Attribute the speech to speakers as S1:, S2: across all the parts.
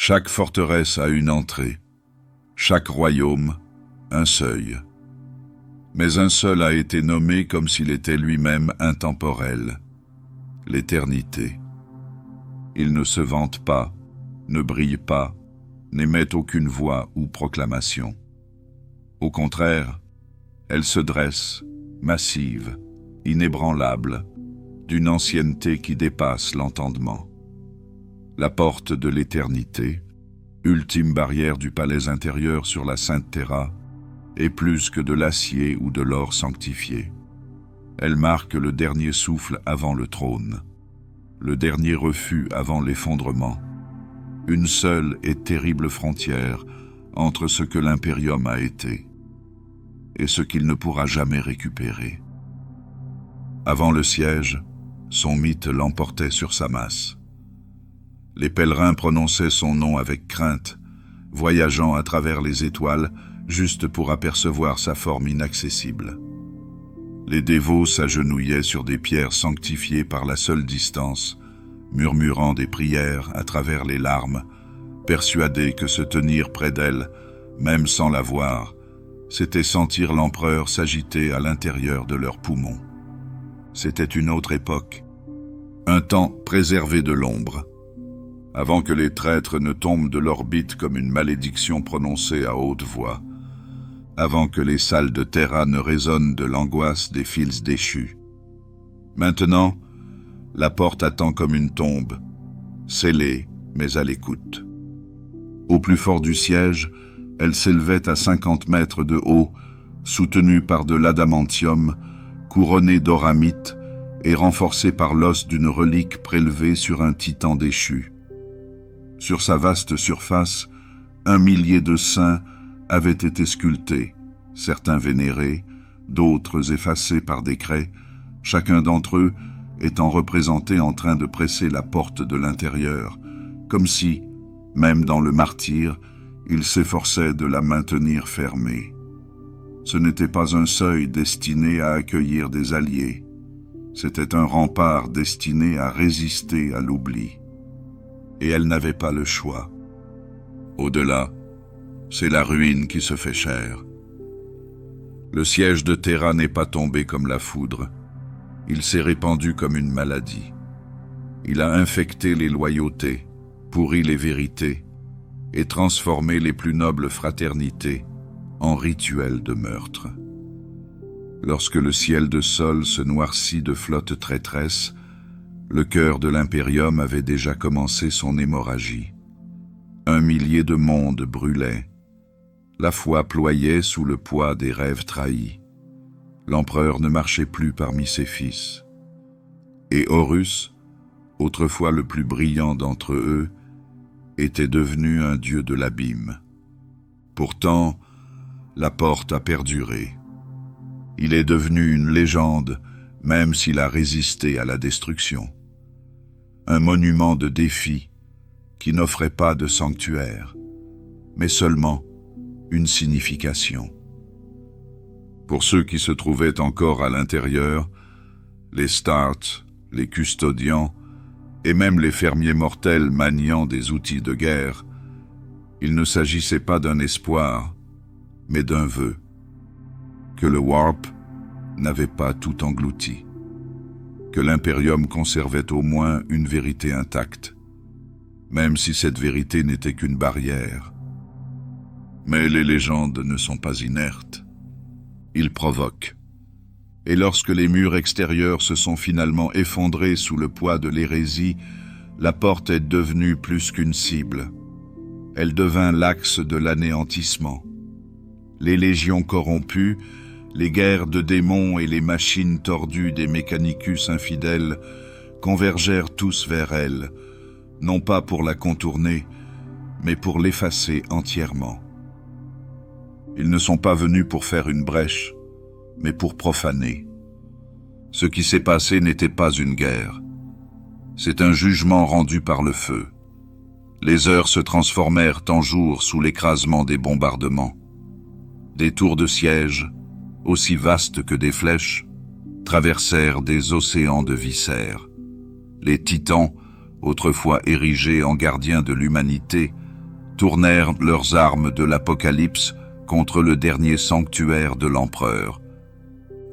S1: Chaque forteresse a une entrée, chaque royaume un seuil. Mais un seul a été nommé comme s'il était lui-même intemporel, l'éternité. Il ne se vante pas, ne brille pas, n'émet aucune voix ou proclamation. Au contraire, elle se dresse, massive, inébranlable, d'une ancienneté qui dépasse l'entendement. La porte de l'éternité, ultime barrière du palais intérieur sur la Sainte Terra, est plus que de l'acier ou de l'or sanctifié. Elle marque le dernier souffle avant le trône, le dernier refus avant l'effondrement, une seule et terrible frontière entre ce que l'impérium a été et ce qu'il ne pourra jamais récupérer. Avant le siège, son mythe l'emportait sur sa masse. Les pèlerins prononçaient son nom avec crainte, voyageant à travers les étoiles juste pour apercevoir sa forme inaccessible. Les dévots s'agenouillaient sur des pierres sanctifiées par la seule distance, murmurant des prières à travers les larmes, persuadés que se tenir près d'elle, même sans la voir, c'était sentir l'empereur s'agiter à l'intérieur de leurs poumons. C'était une autre époque, un temps préservé de l'ombre, avant que les traîtres ne tombent de l'orbite comme une malédiction prononcée à haute voix, avant que les salles de Terra ne résonnent de l'angoisse des fils déchus. Maintenant, la porte attend comme une tombe, scellée mais à l'écoute. Au plus fort du siège, elle s'élevait à 50 mètres de haut, soutenue par de l'adamantium, couronnée d'oramite et renforcée par l'os d'une relique prélevée sur un titan déchu. Sur sa vaste surface, 1 millier de saints avaient été sculptés, certains vénérés, d'autres effacés par décret, chacun d'entre eux étant représenté en train de presser la porte de l'intérieur, comme si, même dans le martyre, il s'efforçait de la maintenir fermée. Ce n'était pas un seuil destiné à accueillir des alliés, c'était un rempart destiné à résister à l'oubli. Et elle n'avait pas le choix. Au-delà, c'est la ruine qui se fait chère. Le siège de Terra n'est pas tombé comme la foudre. Il s'est répandu comme une maladie. Il a infecté les loyautés, pourri les vérités, et transformé les plus nobles fraternités en rituels de meurtre. Lorsque le ciel de sol se noircit de flottes traîtresses, le cœur de l'impérium avait déjà commencé son hémorragie. 1 millier de mondes brûlaient. La foi ployait sous le poids des rêves trahis. L'empereur ne marchait plus parmi ses fils. Et Horus, autrefois le plus brillant d'entre eux, était devenu un dieu de l'abîme. Pourtant, la porte a perduré. Il est devenu une légende, même s'il a résisté à la destruction. Un monument de défi qui n'offrait pas de sanctuaire, mais seulement une signification. Pour ceux qui se trouvaient encore à l'intérieur, les Starts, les custodians et même les fermiers mortels maniant des outils de guerre, il ne s'agissait pas d'un espoir, mais d'un vœu, que le Warp n'avait pas tout englouti, que l'Imperium conservait au moins une vérité intacte, même si cette vérité n'était qu'une barrière. Mais les légendes ne sont pas inertes. Ils provoquent. Et lorsque les murs extérieurs se sont finalement effondrés sous le poids de l'hérésie, la porte est devenue plus qu'une cible. Elle devint l'axe de l'anéantissement. Les légions corrompues, les guerres de démons et les machines tordues des Mechanicus infidèles convergèrent tous vers elle, non pas pour la contourner, mais pour l'effacer entièrement. Ils ne sont pas venus pour faire une brèche, mais pour profaner. Ce qui s'est passé n'était pas une guerre. C'est un jugement rendu par le feu. Les heures se transformèrent en jours sous l'écrasement des bombardements. Des tours de siège, aussi vastes que des flèches, traversèrent des océans de viscères. Les titans, autrefois érigés en gardiens de l'humanité, tournèrent leurs armes de l'Apocalypse contre le dernier sanctuaire de l'empereur.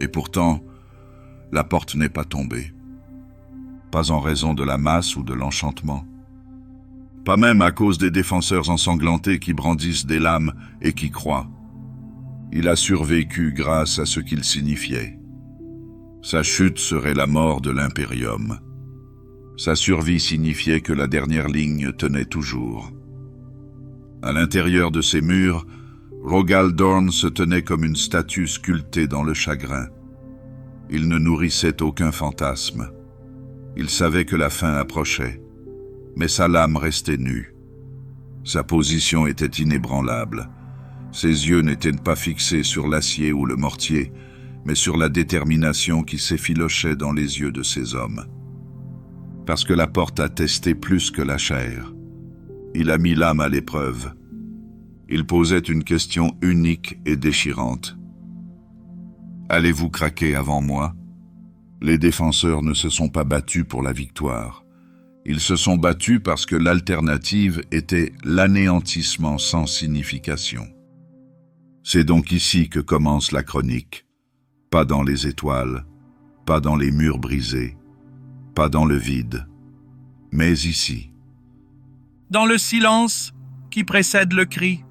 S1: Et pourtant, la porte n'est pas tombée. Pas en raison de la masse ou de l'enchantement. Pas même à cause des défenseurs ensanglantés qui brandissent des lames et qui croient. Il a survécu grâce à ce qu'il signifiait. Sa chute serait la mort de l'Imperium. Sa survie signifiait que la dernière ligne tenait toujours. À l'intérieur de ces murs, Rogal Dorn se tenait comme une statue sculptée dans le chagrin. Il ne nourrissait aucun fantasme. Il savait que la fin approchait, mais sa lame restait nue. Sa position était inébranlable. Ses yeux n'étaient pas fixés sur l'acier ou le mortier, mais sur la détermination qui s'effilochait dans les yeux de ces hommes. Parce que la porte attestait plus que la chair. Il a mis l'âme à l'épreuve. Il posait une question unique et déchirante. Allez-vous craquer avant moi? Les défenseurs ne se sont pas battus pour la victoire. Ils se sont battus parce que l'alternative était l'anéantissement sans signification. C'est donc ici que commence la chronique. Pas dans les étoiles, pas dans les murs brisés, pas dans le vide, mais ici.
S2: Dans le silence qui précède le cri.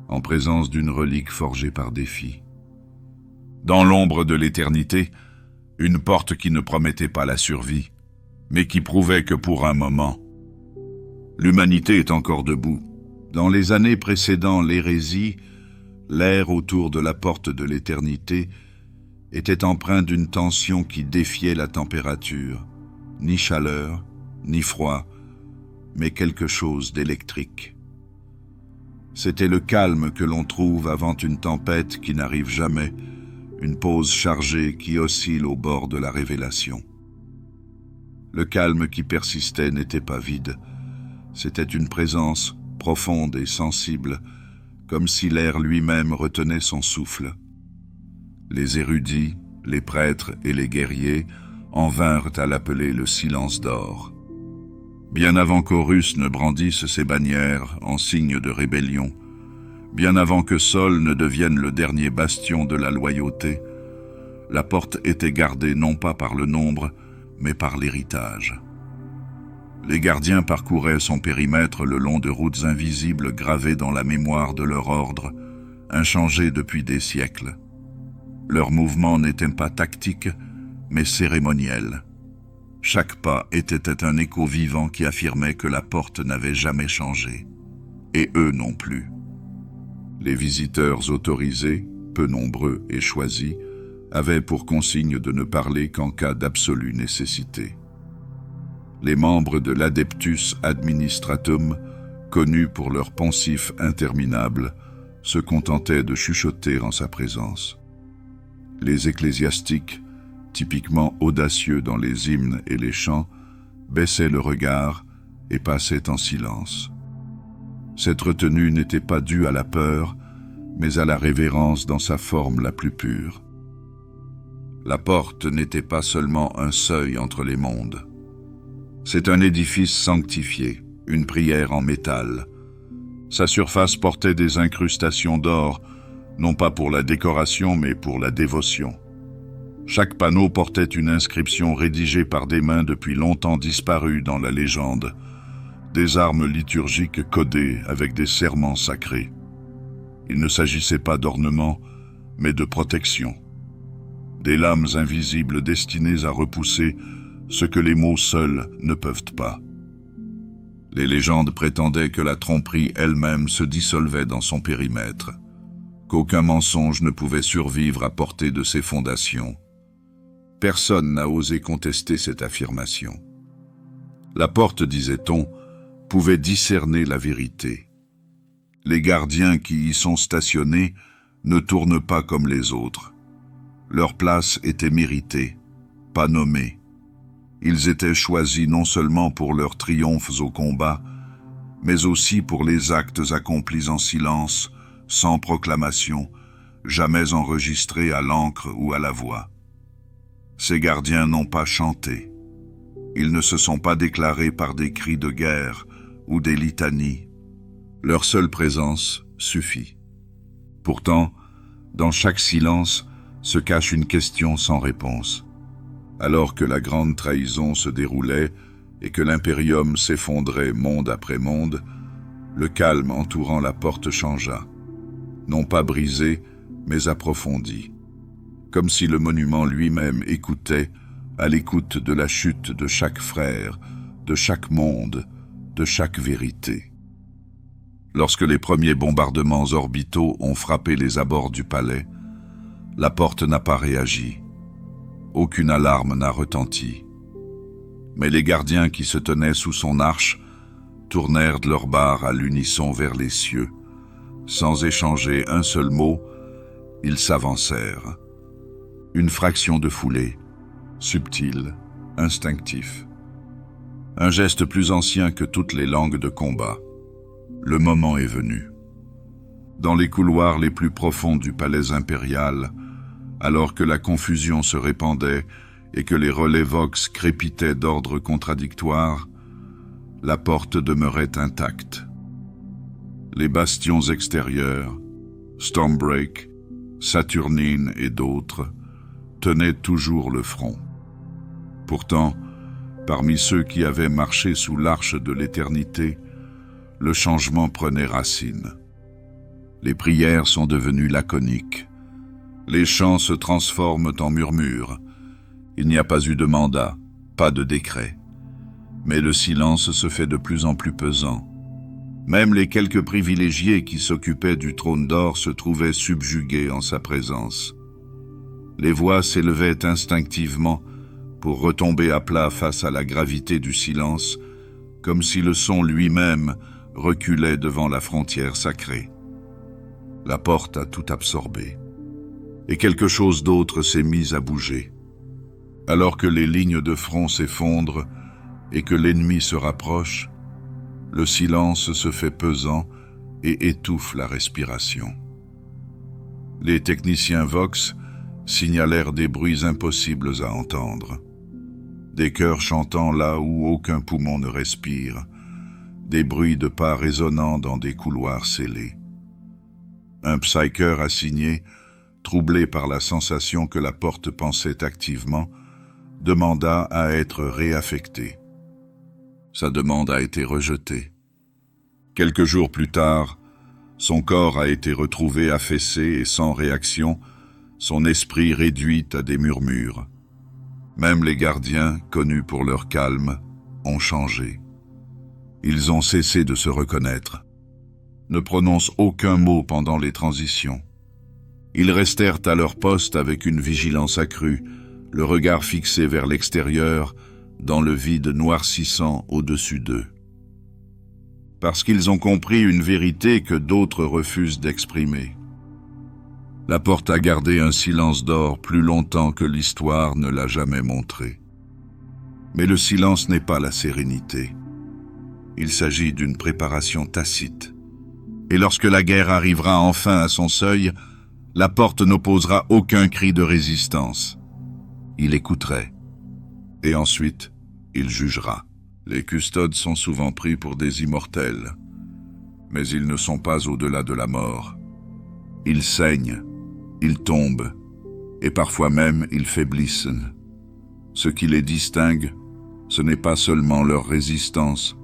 S1: En présence d'une relique forgée par défi. Dans l'ombre de l'éternité, une porte qui ne promettait pas la survie, mais qui prouvait que pour un moment, l'humanité est encore debout. Dans les années précédant l'hérésie, l'air autour de la porte de l'éternité était empreint d'une tension qui défiait la température, ni chaleur, ni froid, mais quelque chose d'électrique. C'était le calme que l'on trouve avant une tempête qui n'arrive jamais, une pause chargée qui oscille au bord de la révélation. Le calme qui persistait n'était pas vide, c'était une présence profonde et sensible, comme si l'air lui-même retenait son souffle. Les érudits, les prêtres et les guerriers en vinrent à l'appeler le silence d'or. Bien avant qu'Horus ne brandisse ses bannières en signe de rébellion, bien avant que Sol ne devienne le dernier bastion de la loyauté, la porte était gardée non pas par le nombre, mais par l'héritage. Les gardiens parcouraient son périmètre le long de routes invisibles gravées dans la mémoire de leur ordre, inchangées depuis des siècles. Leurs mouvements n'étaient pas tactiques, mais cérémoniels. Chaque pas était un écho vivant qui affirmait que la porte n'avait jamais changé. Et eux non plus. Les visiteurs autorisés, peu nombreux et choisis, avaient pour consigne de ne parler qu'en cas d'absolue nécessité. Les membres de l'Adeptus Administratum, connus pour leur poncif interminable, se contentaient de chuchoter en sa présence. Les ecclésiastiques, typiquement audacieux dans les hymnes et les chants, baissaient le regard et passaient en silence. Cette retenue n'était pas due à la peur, mais à la révérence dans sa forme la plus pure. La porte n'était pas seulement un seuil entre les mondes. C'est un édifice sanctifié, une prière en métal. Sa surface portait des incrustations d'or, non pas pour la décoration, mais pour la dévotion. Chaque panneau portait une inscription rédigée par des mains depuis longtemps disparues dans la légende, des armes liturgiques codées avec des serments sacrés. Il ne s'agissait pas d'ornement, mais de protection. Des lames invisibles destinées à repousser ce que les mots seuls ne peuvent pas. Les légendes prétendaient que la tromperie elle-même se dissolvait dans son périmètre, qu'aucun mensonge ne pouvait survivre à portée de ses fondations. Personne n'a osé contester cette affirmation. La porte, disait-on, pouvait discerner la vérité. Les gardiens qui y sont stationnés ne tournent pas comme les autres. Leur place était méritée, pas nommée. Ils étaient choisis non seulement pour leurs triomphes au combat, mais aussi pour les actes accomplis en silence, sans proclamation, jamais enregistrés à l'encre ou à la voix. Ces gardiens n'ont pas chanté. Ils ne se sont pas déclarés par des cris de guerre ou des litanies. Leur seule présence suffit. Pourtant, dans chaque silence se cache une question sans réponse. Alors que la grande trahison se déroulait et que l'impérium s'effondrait monde après monde, le calme entourant la porte changea, non pas brisé, mais approfondi, comme si le monument lui-même écoutait, à l'écoute de la chute de chaque frère, de chaque monde, de chaque vérité. Lorsque les premiers bombardements orbitaux ont frappé les abords du palais, la porte n'a pas réagi. Aucune alarme n'a retenti. Mais les gardiens qui se tenaient sous son arche tournèrent de leurs barres à l'unisson vers les cieux. Sans échanger un seul mot, ils s'avancèrent. Une fraction de foulée, subtil, instinctif. Un geste plus ancien que toutes les langues de combat. Le moment est venu. Dans les couloirs les plus profonds du palais impérial, alors que la confusion se répandait et que les relais Vox crépitaient d'ordres contradictoires, la porte demeurait intacte. Les bastions extérieurs, Stormbreak, Saturnine et d'autres, tenaient toujours le front. Pourtant, parmi ceux qui avaient marché sous l'arche de l'éternité, le changement prenait racine. Les prières sont devenues laconiques. Les chants se transforment en murmures. Il n'y a pas eu de mandat, pas de décret. Mais le silence se fait de plus en plus pesant. Même les quelques privilégiés qui s'occupaient du trône d'or se trouvaient subjugués en sa présence. Les voix s'élevaient instinctivement pour retomber à plat face à la gravité du silence, comme si le son lui-même reculait devant la frontière sacrée. La porte a tout absorbé. Et quelque chose d'autre s'est mis à bouger. Alors que les lignes de front s'effondrent et que l'ennemi se rapproche, le silence se fait pesant et étouffe la respiration. Les techniciens Vox signalèrent des bruits impossibles à entendre. Des chœurs chantant là où aucun poumon ne respire, des bruits de pas résonnant dans des couloirs scellés. Un psycheur assigné, troublé par la sensation que la porte pensait activement, demanda à être réaffecté. Sa demande a été rejetée. Quelques jours plus tard, son corps a été retrouvé affaissé et sans réaction, son esprit réduit à des murmures. Même les gardiens, connus pour leur calme, ont changé. Ils ont cessé de se reconnaître, ne prononcent aucun mot pendant les transitions. Ils restèrent à leur poste avec une vigilance accrue, le regard fixé vers l'extérieur, dans le vide noircissant au-dessus d'eux. Parce qu'ils ont compris une vérité que d'autres refusent d'exprimer. La porte a gardé un silence d'or plus longtemps que l'histoire ne l'a jamais montré. Mais le silence n'est pas la sérénité. Il s'agit d'une préparation tacite. Et lorsque la guerre arrivera enfin à son seuil, la porte n'opposera aucun cri de résistance. Il écouterait. Et ensuite, il jugera. Les custodes sont souvent pris pour des immortels, mais ils ne sont pas au-delà de la mort. Ils saignent, ils tombent, et parfois même ils faiblissent. Ce qui les distingue, ce n'est pas seulement leur résistance,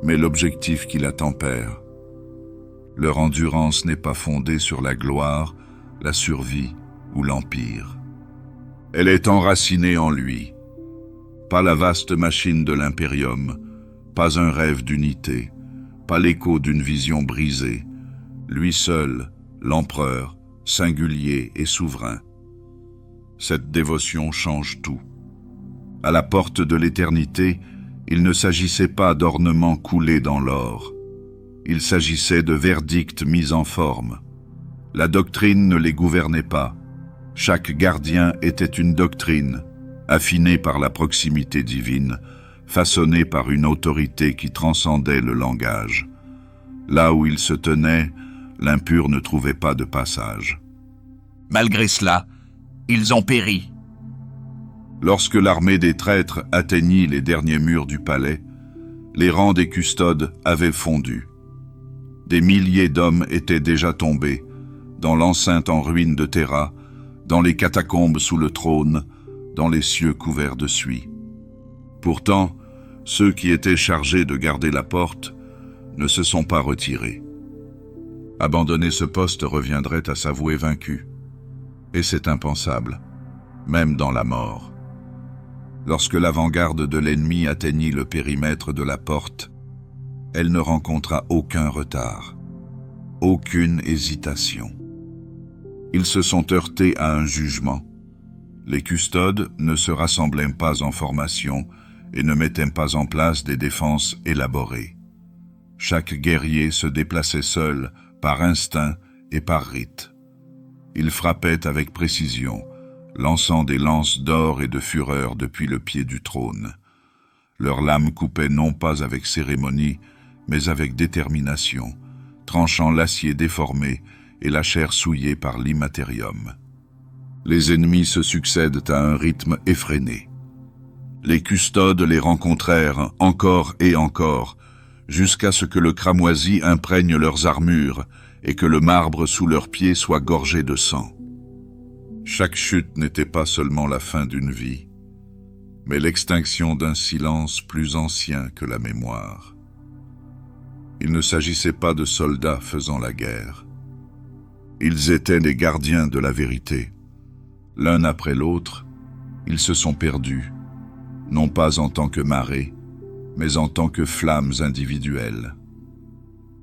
S1: mais l'objectif qui la tempère. Leur endurance n'est pas fondée sur la gloire, la survie ou l'empire. Elle est enracinée en lui. Pas la vaste machine de l'impérium, pas un rêve d'unité, pas l'écho d'une vision brisée. Lui seul, l'empereur, singulier et souverain. Cette dévotion change tout. À la porte de l'éternité, il ne s'agissait pas d'ornements coulés dans l'or. Il s'agissait de verdicts mis en forme. La doctrine ne les gouvernait pas. Chaque gardien était une doctrine, affinée par la proximité divine, façonnée par une autorité qui transcendait le langage. Là où il se tenait, l'impur ne trouvait pas de passage.
S2: Malgré cela, ils ont péri.
S1: Lorsque l'armée des traîtres atteignit les derniers murs du palais, les rangs des custodes avaient fondu. Des milliers d'hommes étaient déjà tombés, dans l'enceinte en ruine de Théra, dans les catacombes sous le trône, dans les cieux couverts de suie. Pourtant, ceux qui étaient chargés de garder la porte ne se sont pas retirés. Abandonner ce poste reviendrait à s'avouer vaincu. Et c'est impensable, même dans la mort. Lorsque l'avant-garde de l'ennemi atteignit le périmètre de la porte, elle ne rencontra aucun retard, aucune hésitation. Ils se sont heurtés à un jugement. Les custodes ne se rassemblaient pas en formation et ne mettaient pas en place des défenses élaborées. Chaque guerrier se déplaçait seul, par instinct et par rite. Ils frappaient avec précision, lançant des lances d'or et de fureur depuis le pied du trône. Leurs lames coupaient non pas avec cérémonie, mais avec détermination, tranchant l'acier déformé et la chair souillée par l'immatérium. Les ennemis se succèdent à un rythme effréné. Les custodes les rencontrèrent encore et encore, jusqu'à ce que le cramoisi imprègne leurs armures et que le marbre sous leurs pieds soit gorgé de sang. Chaque chute n'était pas seulement la fin d'une vie, mais l'extinction d'un silence plus ancien que la mémoire. Il ne s'agissait pas de soldats faisant la guerre. Ils étaient les gardiens de la vérité. L'un après l'autre, ils se sont perdus, non pas en tant que marée, mais en tant que flammes individuelles.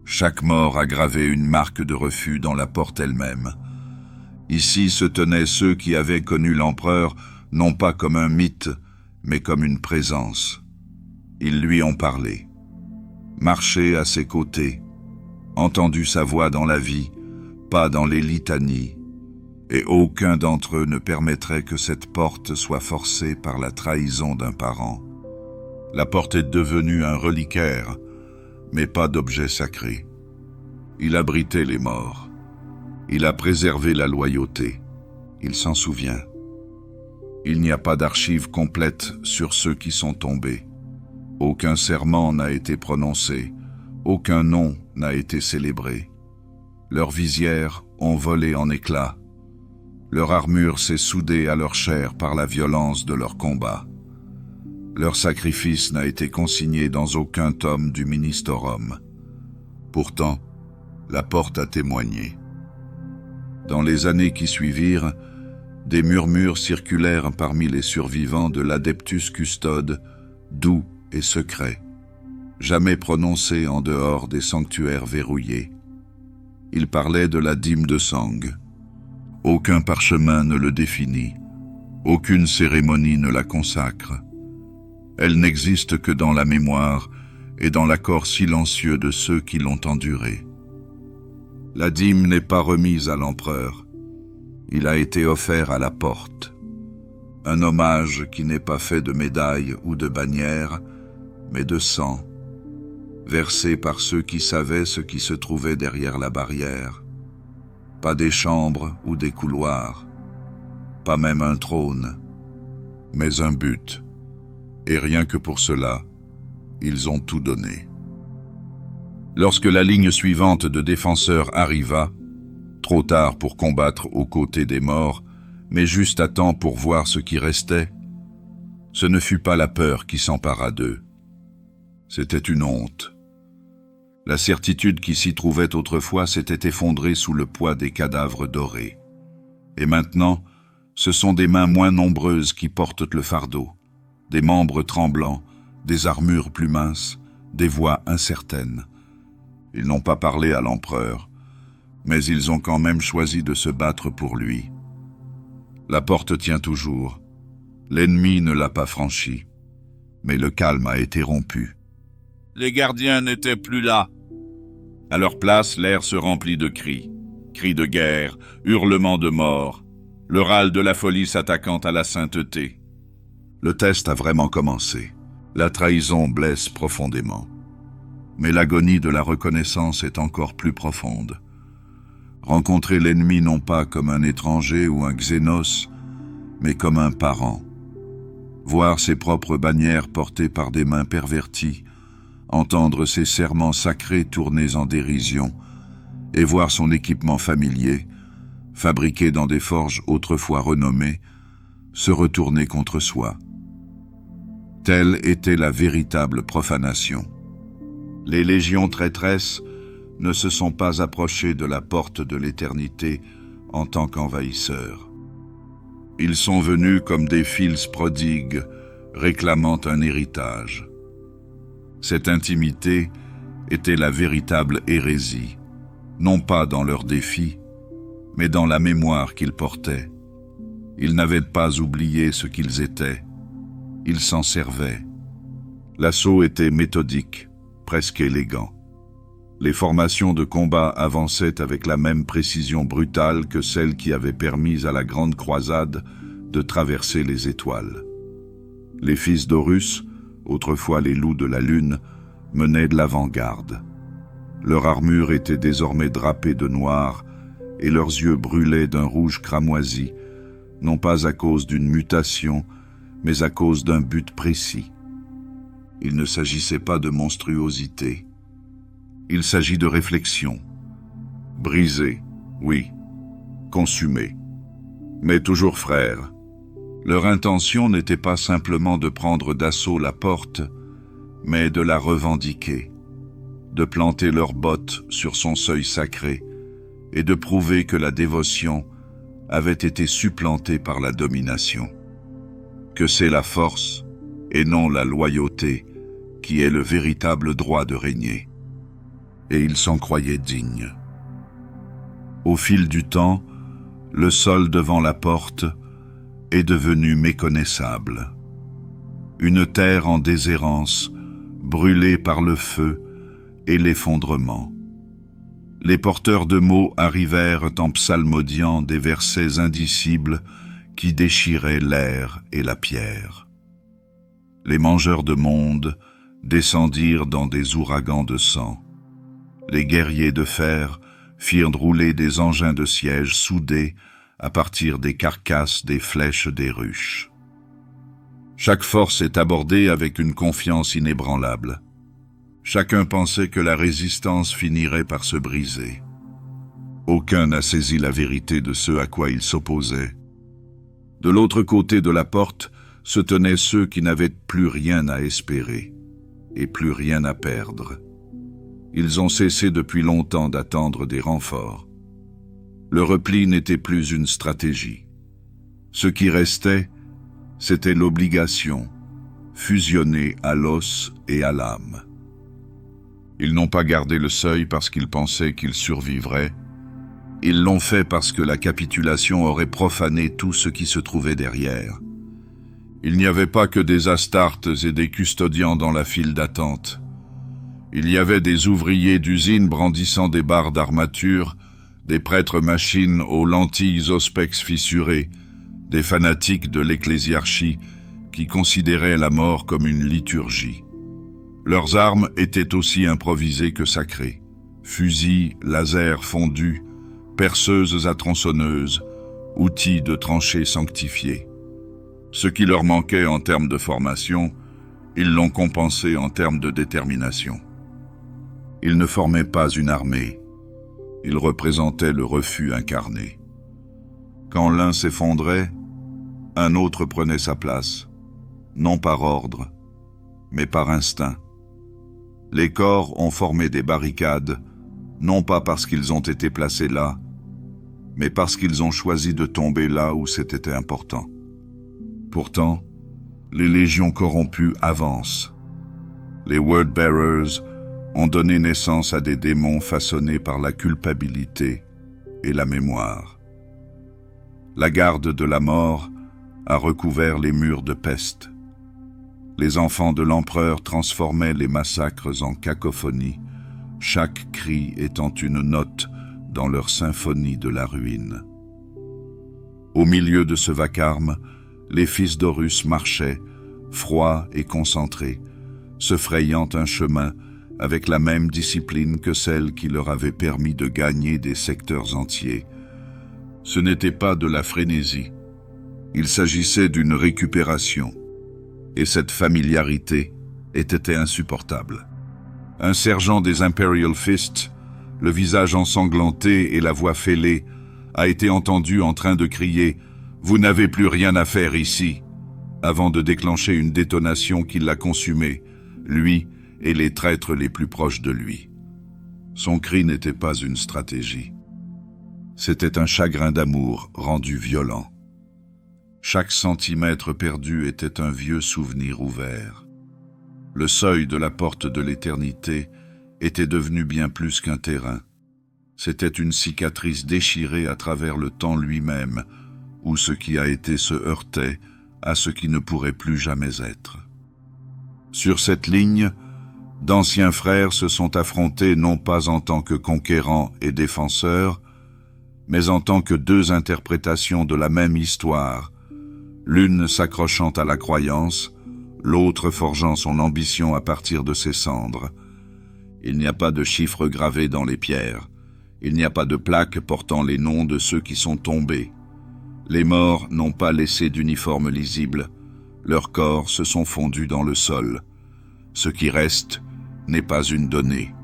S1: Chaque mort a gravé une marque de refus dans la porte elle-même. Ici se tenaient ceux qui avaient connu l'empereur, non pas comme un mythe, mais comme une présence. Ils lui ont parlé, marché à ses côtés, entendu sa voix dans la vie, pas dans les litanies, et aucun d'entre eux ne permettrait que cette porte soit forcée par la trahison d'un parent. La porte est devenue un reliquaire, mais pas d'objet sacré. Il abritait les morts. Il a préservé la loyauté. Il s'en souvient. Il n'y a pas d'archives complètes sur ceux qui sont tombés. Aucun serment n'a été prononcé. Aucun nom n'a été célébré. Leurs visières ont volé en éclats. Leur armure s'est soudée à leur chair par la violence de leur combat. Leur sacrifice n'a été consigné dans aucun tome du Ministorum. Pourtant, la porte a témoigné. Dans les années qui suivirent, des murmures circulèrent parmi les survivants de l'Adeptus Custode, doux et secrets, jamais prononcés en dehors des sanctuaires verrouillés. Ils parlaient de la dîme de sang. Aucun parchemin ne le définit, aucune cérémonie ne la consacre. Elle n'existe que dans la mémoire et dans l'accord silencieux de ceux qui l'ont endurée. La dîme n'est pas remise à l'empereur. Il a été offert à la porte. Un hommage qui n'est pas fait de médailles ou de bannières, mais de sang, versé par ceux qui savaient ce qui se trouvait derrière la barrière. Pas des chambres ou des couloirs, pas même un trône, mais un but. Et rien que pour cela, ils ont tout donné. Lorsque la ligne suivante de défenseurs arriva, trop tard pour combattre aux côtés des morts, mais juste à temps pour voir ce qui restait, ce ne fut pas la peur qui s'empara d'eux. C'était une honte. La certitude qui s'y trouvait autrefois s'était effondrée sous le poids des cadavres dorés. Et maintenant, ce sont des mains moins nombreuses qui portent le fardeau, des membres tremblants, des armures plus minces, des voix incertaines. Ils n'ont pas parlé à l'empereur, mais ils ont quand même choisi de se battre pour lui. La porte tient toujours. L'ennemi ne l'a pas franchie, mais le calme a été rompu. Les gardiens n'étaient plus là. À leur place, l'air se remplit de cris. Cris de guerre, hurlements de mort, le râle de la folie s'attaquant à la sainteté. Le test a vraiment commencé. La trahison blesse profondément. Mais l'agonie de la reconnaissance est encore plus profonde. Rencontrer l'ennemi non pas comme un étranger ou un xénos, mais comme un parent. Voir ses propres bannières portées par des mains perverties, entendre ses serments sacrés tournés en dérision et voir son équipement familier, fabriqué dans des forges autrefois renommées, se retourner contre soi. Telle était la véritable profanation. Les légions traîtresses ne se sont pas approchées de la porte de l'éternité en tant qu'envahisseurs. Ils sont venus comme des fils prodigues, réclamant un héritage. Cette intimité était la véritable hérésie, non pas dans leurs défis, mais dans la mémoire qu'ils portaient. Ils n'avaient pas oublié ce qu'ils étaient. Ils s'en servaient. L'assaut était méthodique, presque élégant. Les formations de combat avançaient avec la même précision brutale que celle qui avait permis à la Grande Croisade de traverser les étoiles. Les fils d'Horus, autrefois les loups de la lune, menaient de l'avant-garde. Leur armure était désormais drapée de noir et leurs yeux brûlaient d'un rouge cramoisi, non pas à cause d'une mutation, mais à cause d'un but précis. Il ne s'agissait pas de monstruosité. Il s'agit de réflexion. Brisée, oui, consumée, mais toujours frères. Leur intention n'était pas simplement de prendre d'assaut la porte, mais de la revendiquer, de planter leurs bottes sur son seuil sacré et de prouver que la dévotion avait été supplantée par la domination, que c'est la force et non la loyauté qui est le véritable droit de régner. Et ils s'en croyaient dignes. Au fil du temps, le sol devant la porte est devenu méconnaissable. Une terre en déshérence, brûlée par le feu et l'effondrement. Les porteurs de mots arrivèrent en psalmodiant des versets indicibles qui déchiraient l'air et la pierre. Les mangeurs de monde descendirent dans des ouragans de sang. Les guerriers de fer firent rouler des engins de siège soudés à partir des carcasses des flèches des ruches. Chaque force est abordée avec une confiance inébranlable. Chacun pensait que la résistance finirait par se briser. Aucun n'a saisi la vérité de ce à quoi il s'opposait. De l'autre côté de la porte se tenaient ceux qui n'avaient plus rien à espérer et plus rien à perdre. Ils ont cessé depuis longtemps d'attendre des renforts. Le repli n'était plus une stratégie. Ce qui restait, c'était l'obligation, fusionnée à l'os et à l'âme. Ils n'ont pas gardé le seuil parce qu'ils pensaient qu'ils survivraient. Ils l'ont fait parce que la capitulation aurait profané tout ce qui se trouvait derrière. Il n'y avait pas que des Astartes et des custodians dans la file d'attente. Il y avait des ouvriers d'usine brandissant des barres d'armature, des prêtres machines aux lentilles auspex fissurées, des fanatiques de l'ecclésiarchie qui considéraient la mort comme une liturgie. Leurs armes étaient aussi improvisées que sacrées. Fusils, lasers fondus, perceuses à tronçonneuses, outils de tranchées sanctifiés. Ce qui leur manquait en termes de formation, ils l'ont compensé en termes de détermination. Ils ne formaient pas une armée, ils représentaient le refus incarné. Quand l'un s'effondrait, un autre prenait sa place, non par ordre, mais par instinct. Les corps ont formé des barricades, non pas parce qu'ils ont été placés là, mais parce qu'ils ont choisi de tomber là où c'était important. Pourtant, les légions corrompues avancent. Les word-bearers ont donné naissance à des démons façonnés par la culpabilité et la mémoire. La garde de la mort a recouvert les murs de peste. Les enfants de l'empereur transformaient les massacres en cacophonie, chaque cri étant une note dans leur symphonie de la ruine. Au milieu de ce vacarme, les fils d'Horus marchaient, froids et concentrés, se frayant un chemin avec la même discipline que celle qui leur avait permis de gagner des secteurs entiers. Ce n'était pas de la frénésie, il s'agissait d'une récupération, et cette familiarité était insupportable. Un sergent des Imperial Fists, le visage ensanglanté et la voix fêlée, a été entendu en train de crier « Vous n'avez plus rien à faire ici !» avant de déclencher une détonation qui l'a consumé, lui et les traîtres les plus proches de lui. Son cri n'était pas une stratégie. C'était un chagrin d'amour rendu violent. Chaque centimètre perdu était un vieux souvenir ouvert. Le seuil de la porte de l'éternité était devenu bien plus qu'un terrain. C'était une cicatrice déchirée à travers le temps lui-même, où ce qui a été se heurtait à ce qui ne pourrait plus jamais être. Sur cette ligne, d'anciens frères se sont affrontés non pas en tant que conquérants et défenseurs, mais en tant que deux interprétations de la même histoire, l'une s'accrochant à la croyance, l'autre forgeant son ambition à partir de ses cendres. Il n'y a pas de chiffres gravés dans les pierres, il n'y a pas de plaques portant les noms de ceux qui sont tombés. Les morts n'ont pas laissé d'uniforme lisible, leurs corps se sont fondus dans le sol. Ce qui reste n'est pas une donnée.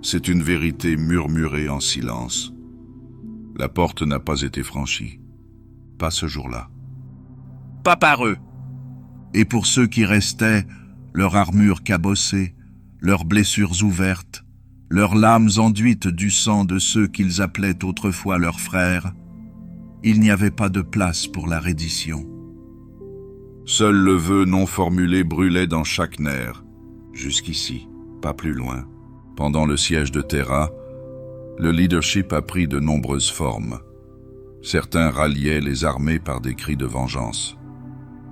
S1: C'est une vérité murmurée en silence. La porte n'a pas été franchie. Pas ce jour-là.
S2: Pas par eux.
S1: Et pour ceux qui restaient, leur armure cabossée, leurs blessures ouvertes, leurs lames enduites du sang de ceux qu'ils appelaient autrefois leurs frères, il n'y avait pas de place pour la reddition. Seul le vœu non formulé brûlait dans chaque nerf. Jusqu'ici, pas plus loin. Pendant le siège de Terra, le leadership a pris de nombreuses formes. Certains ralliaient les armées par des cris de vengeance.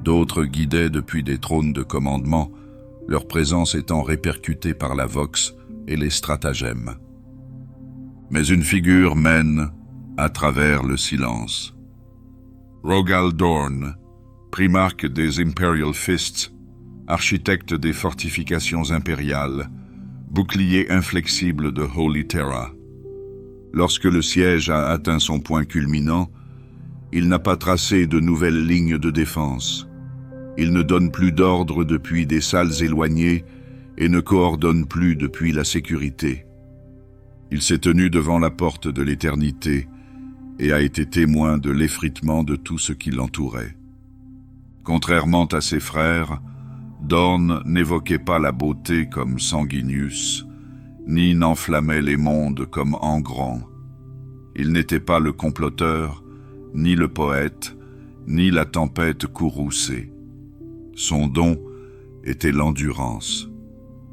S1: D'autres guidaient depuis des trônes de commandement, leur présence étant répercutée par la vox et les stratagèmes. Mais une figure mène à travers le silence. Rogal Dorn, primarque des Imperial Fists, architecte des fortifications impériales, bouclier inflexible de Holy Terra. Lorsque le siège a atteint son point culminant, il n'a pas tracé de nouvelles lignes de défense. Il ne donne plus d'ordre depuis des salles éloignées et ne coordonne plus depuis la sécurité. Il s'est tenu devant la porte de l'éternité et a été témoin de l'effritement de tout ce qui l'entourait. Contrairement à ses frères, Dorn n'évoquait pas la beauté comme Sanguinius, ni n'enflammait les mondes comme Angron. Il n'était pas le comploteur, ni le poète, ni la tempête courroucée. Son don était l'endurance,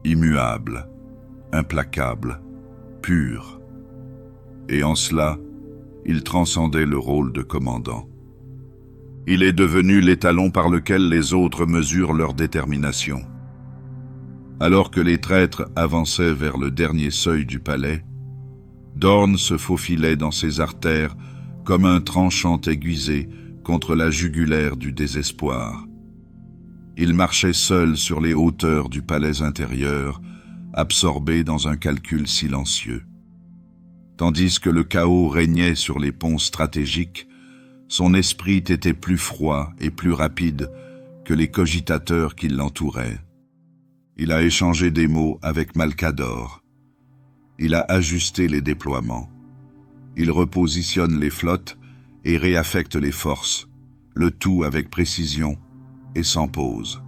S1: immuable, implacable, pur. Et en cela, il transcendait le rôle de commandant. Il est devenu l'étalon par lequel les autres mesurent leur détermination. Alors que les traîtres avançaient vers le dernier seuil du palais, Dorn se faufilait dans ses artères comme un tranchant aiguisé contre la jugulaire du désespoir. Il marchait seul sur les hauteurs du palais intérieur, absorbé dans un calcul silencieux. Tandis que le chaos régnait sur les ponts stratégiques, son esprit était plus froid et plus rapide que les cogitateurs qui l'entouraient. Il a échangé des mots avec Malcador. Il a ajusté les déploiements. Il repositionne les flottes et réaffecte les forces, le tout avec précision et sans pause.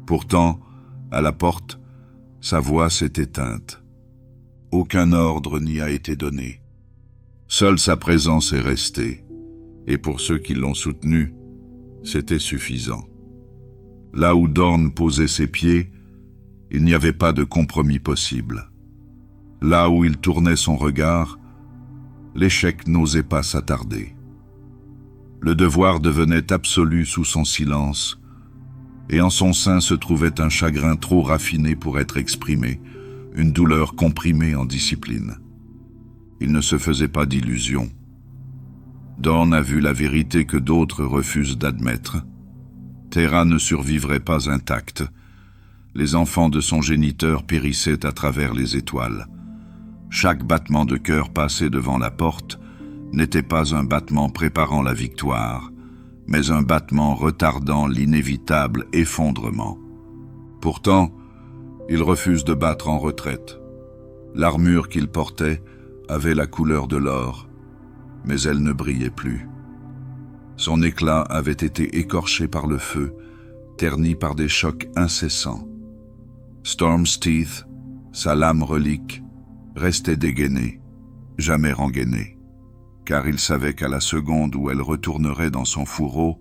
S1: Pourtant, à la porte, sa voix s'est éteinte. Aucun ordre n'y a été donné. Seule sa présence est restée, et pour ceux qui l'ont soutenu, c'était suffisant. Là où Dorn posait ses pieds, il n'y avait pas de compromis possible. Là où il tournait son regard, l'échec n'osait pas s'attarder. Le devoir devenait absolu sous son silence, et en son sein se trouvait un chagrin trop raffiné pour être exprimé, une douleur comprimée en discipline. Il ne se faisait pas d'illusions. Dorn a vu la vérité que d'autres refusent d'admettre. Terra ne survivrait pas intacte. Les enfants de son géniteur périssaient à travers les étoiles. Chaque battement de cœur passé devant la porte n'était pas un battement préparant la victoire, mais un battement retardant l'inévitable effondrement. Pourtant, Il refuse de battre en retraite. L'armure qu'il portait avait la couleur de l'or, mais elle ne brillait plus. Son éclat avait été écorché par le feu, terni par des chocs incessants. Storm's Teeth, sa lame relique, restait dégainée, jamais rengainée, car il savait qu'à la seconde où elle retournerait dans son fourreau,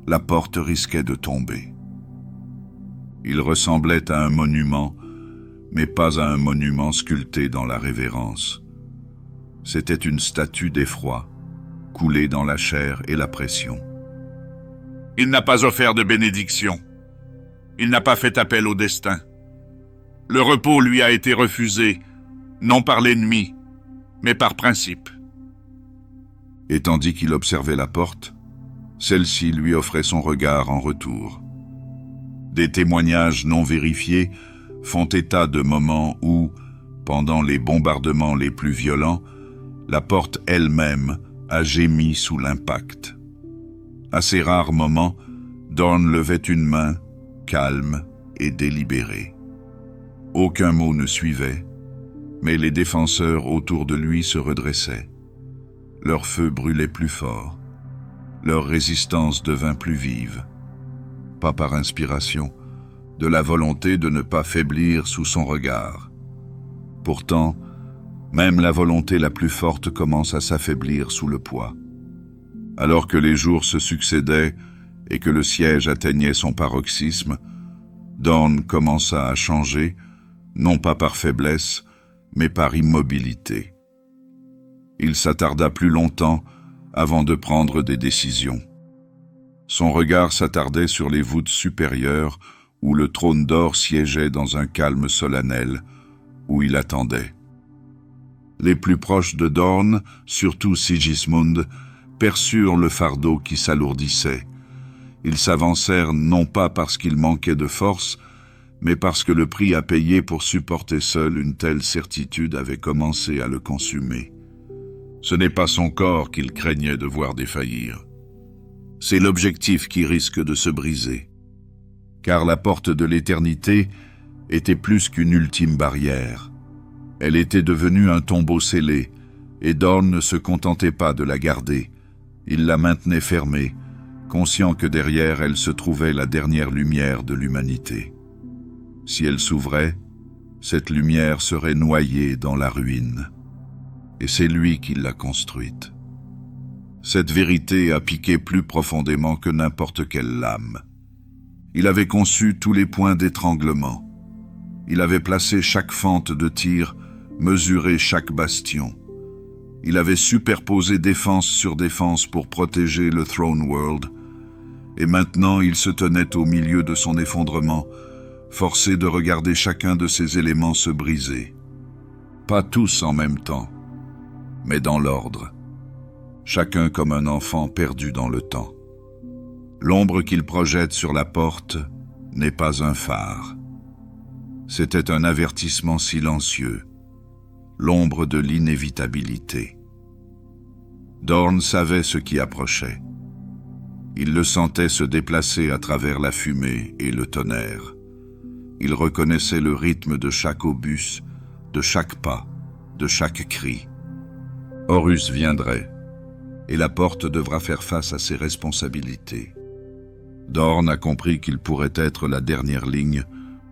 S1: la porte risquait de tomber. Il ressemblait à un monument, mais pas à un monument sculpté dans la révérence. C'était une statue d'effroi, coulée dans la chair et la pression.
S3: Il n'a pas offert de bénédiction. Il n'a pas fait appel au destin. Le repos lui a été refusé, non par l'ennemi, mais par principe.
S1: Et tandis qu'il observait la porte, celle-ci lui offrait son regard en retour. Des témoignages non vérifiés font état de moments où, pendant les bombardements les plus violents, la porte elle-même a gémi sous l'impact. À ces rares moments, Dorn levait une main, calme et délibérée. Aucun mot ne suivait, mais les défenseurs autour de lui se redressaient. Leur feu brûlait plus fort. Leur résistance devint plus vive. Pas par inspiration, de la volonté de ne pas faiblir sous son regard. Pourtant, même la volonté la plus forte commence à s'affaiblir sous le poids. Alors que les jours se succédaient et que le siège atteignait son paroxysme, Dorn commença à changer, non pas par faiblesse, mais par immobilité. Il s'attarda plus longtemps avant de prendre des décisions. Son regard s'attardait sur les voûtes supérieures où le trône d'or siégeait dans un calme solennel, où il attendait. Les plus proches de Dorn, surtout Sigismund, perçurent le fardeau qui s'alourdissait. Ils s'avancèrent non pas parce qu'il manquait de force, mais parce que le prix à payer pour supporter seul une telle certitude avait commencé à le consumer. Ce n'est pas son corps qu'il craignait de voir défaillir. C'est l'objectif qui risque de se briser. Car la porte de l'éternité était plus qu'une ultime barrière. Elle était devenue un tombeau scellé, et Dorn ne se contentait pas de la garder. Il la maintenait fermée, conscient que derrière elle se trouvait la dernière lumière de l'humanité. Si elle s'ouvrait, cette lumière serait noyée dans la ruine. Et c'est lui qui l'a construite. Cette vérité a piqué plus profondément que n'importe quelle lame. Il avait conçu tous les points d'étranglement. Il avait placé chaque fente de tir, mesuré chaque bastion. Il avait superposé défense sur défense pour protéger le Throne World. Et maintenant, il se tenait au milieu de son effondrement, forcé de regarder chacun de ces éléments se briser. Pas tous en même temps, mais dans l'ordre. Chacun comme un enfant perdu dans le temps. L'ombre qu'il projette sur la porte n'est pas un phare. C'était un avertissement silencieux, l'ombre de l'inévitabilité. Dorn savait ce qui approchait. Il le sentait se déplacer à travers la fumée et le tonnerre. Il reconnaissait le rythme de chaque obus, de chaque pas, de chaque cri. Horus viendrait, et la porte devra faire face à ses responsabilités. Dorn a compris qu'il pourrait être la dernière ligne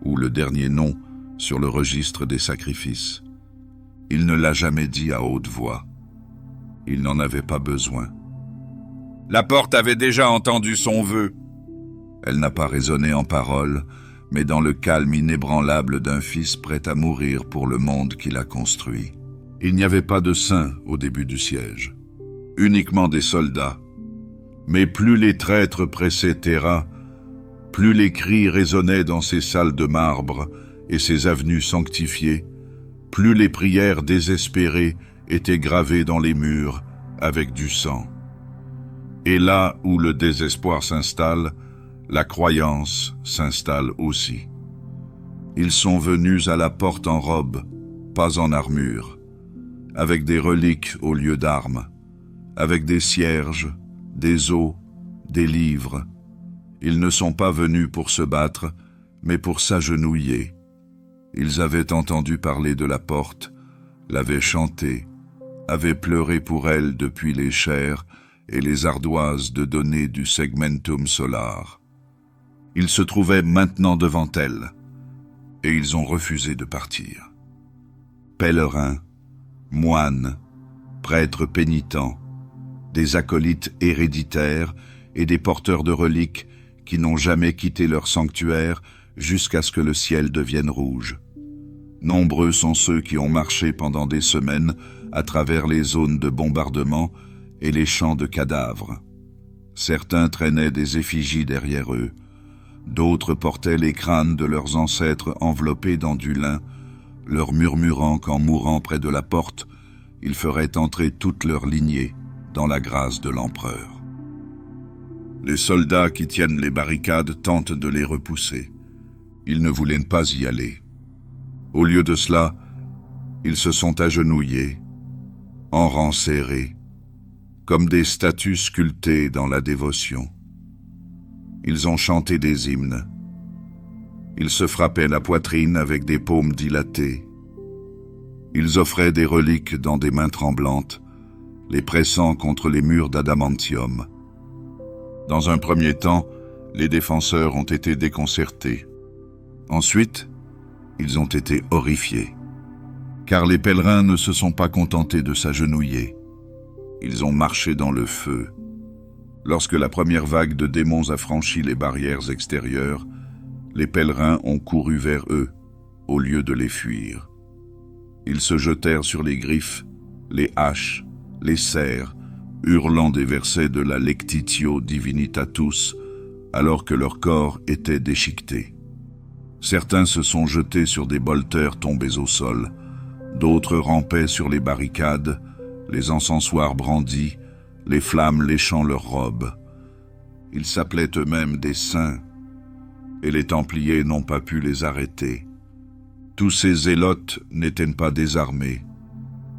S1: ou le dernier nom sur le registre des sacrifices. Il ne l'a jamais dit à haute voix. Il n'en avait pas besoin.
S3: La porte avait déjà entendu son vœu.
S1: Elle n'a pas résonné en paroles, mais dans le calme inébranlable d'un fils prêt à mourir pour le monde qu'il a construit. Il n'y avait pas de saints au début du siège, uniquement des soldats. Mais plus les traîtres pressaient Terra, plus les cris résonnaient dans ces salles de marbre et ces avenues sanctifiées, plus les prières désespérées étaient gravées dans les murs avec du sang. Et là où le désespoir s'installe, la croyance s'installe aussi. Ils sont venus à la porte en robe, pas en armure, avec des reliques au lieu d'armes, avec des cierges, des os, des livres. Ils ne sont pas venus pour se battre, mais pour s'agenouiller. Ils avaient entendu parler de la porte, l'avaient chantée, avaient pleuré pour elle depuis les chairs et les ardoises de données du segmentum solar. Ils se trouvaient maintenant devant elle, et ils ont refusé de partir. Pèlerins, moines, prêtres pénitents, des acolytes héréditaires et des porteurs de reliques qui n'ont jamais quitté leur sanctuaire jusqu'à ce que le ciel devienne rouge. Nombreux sont ceux qui ont marché pendant des semaines à travers les zones de bombardement et les champs de cadavres. Certains traînaient des effigies derrière eux, d'autres portaient les crânes de leurs ancêtres enveloppés dans du lin, leur murmurant qu'en mourant près de la porte, ils feraient entrer toute leur lignée dans la grâce de l'empereur. Les soldats qui tiennent les barricades tentent de les repousser. Ils ne voulaient pas y aller. Au lieu de cela, ils se sont agenouillés, en rang serré, comme des statues sculptées dans la dévotion. Ils ont chanté des hymnes. Ils se frappaient la poitrine avec des paumes dilatées. Ils offraient des reliques dans des mains tremblantes, les pressant contre les murs d'adamantium. Dans un premier temps, les défenseurs ont été déconcertés. Ensuite, ils ont été horrifiés, car les pèlerins ne se sont pas contentés de s'agenouiller. Ils ont marché dans le feu. Lorsque la première vague de démons a franchi les barrières extérieures, les pèlerins ont couru vers eux, au lieu de les fuir. Ils se jetèrent sur les griffes, les haches, les serres, hurlant des versets de la Lectitio Divinitatus, alors que leur corps était déchiqueté. Certains se sont jetés sur des bolteurs tombés au sol, d'autres rampaient sur les barricades, les encensoirs brandis, les flammes léchant leurs robes. Ils s'appelaient eux-mêmes des saints, et les Templiers n'ont pas pu les arrêter. Tous ces zélotes n'étaient pas désarmés.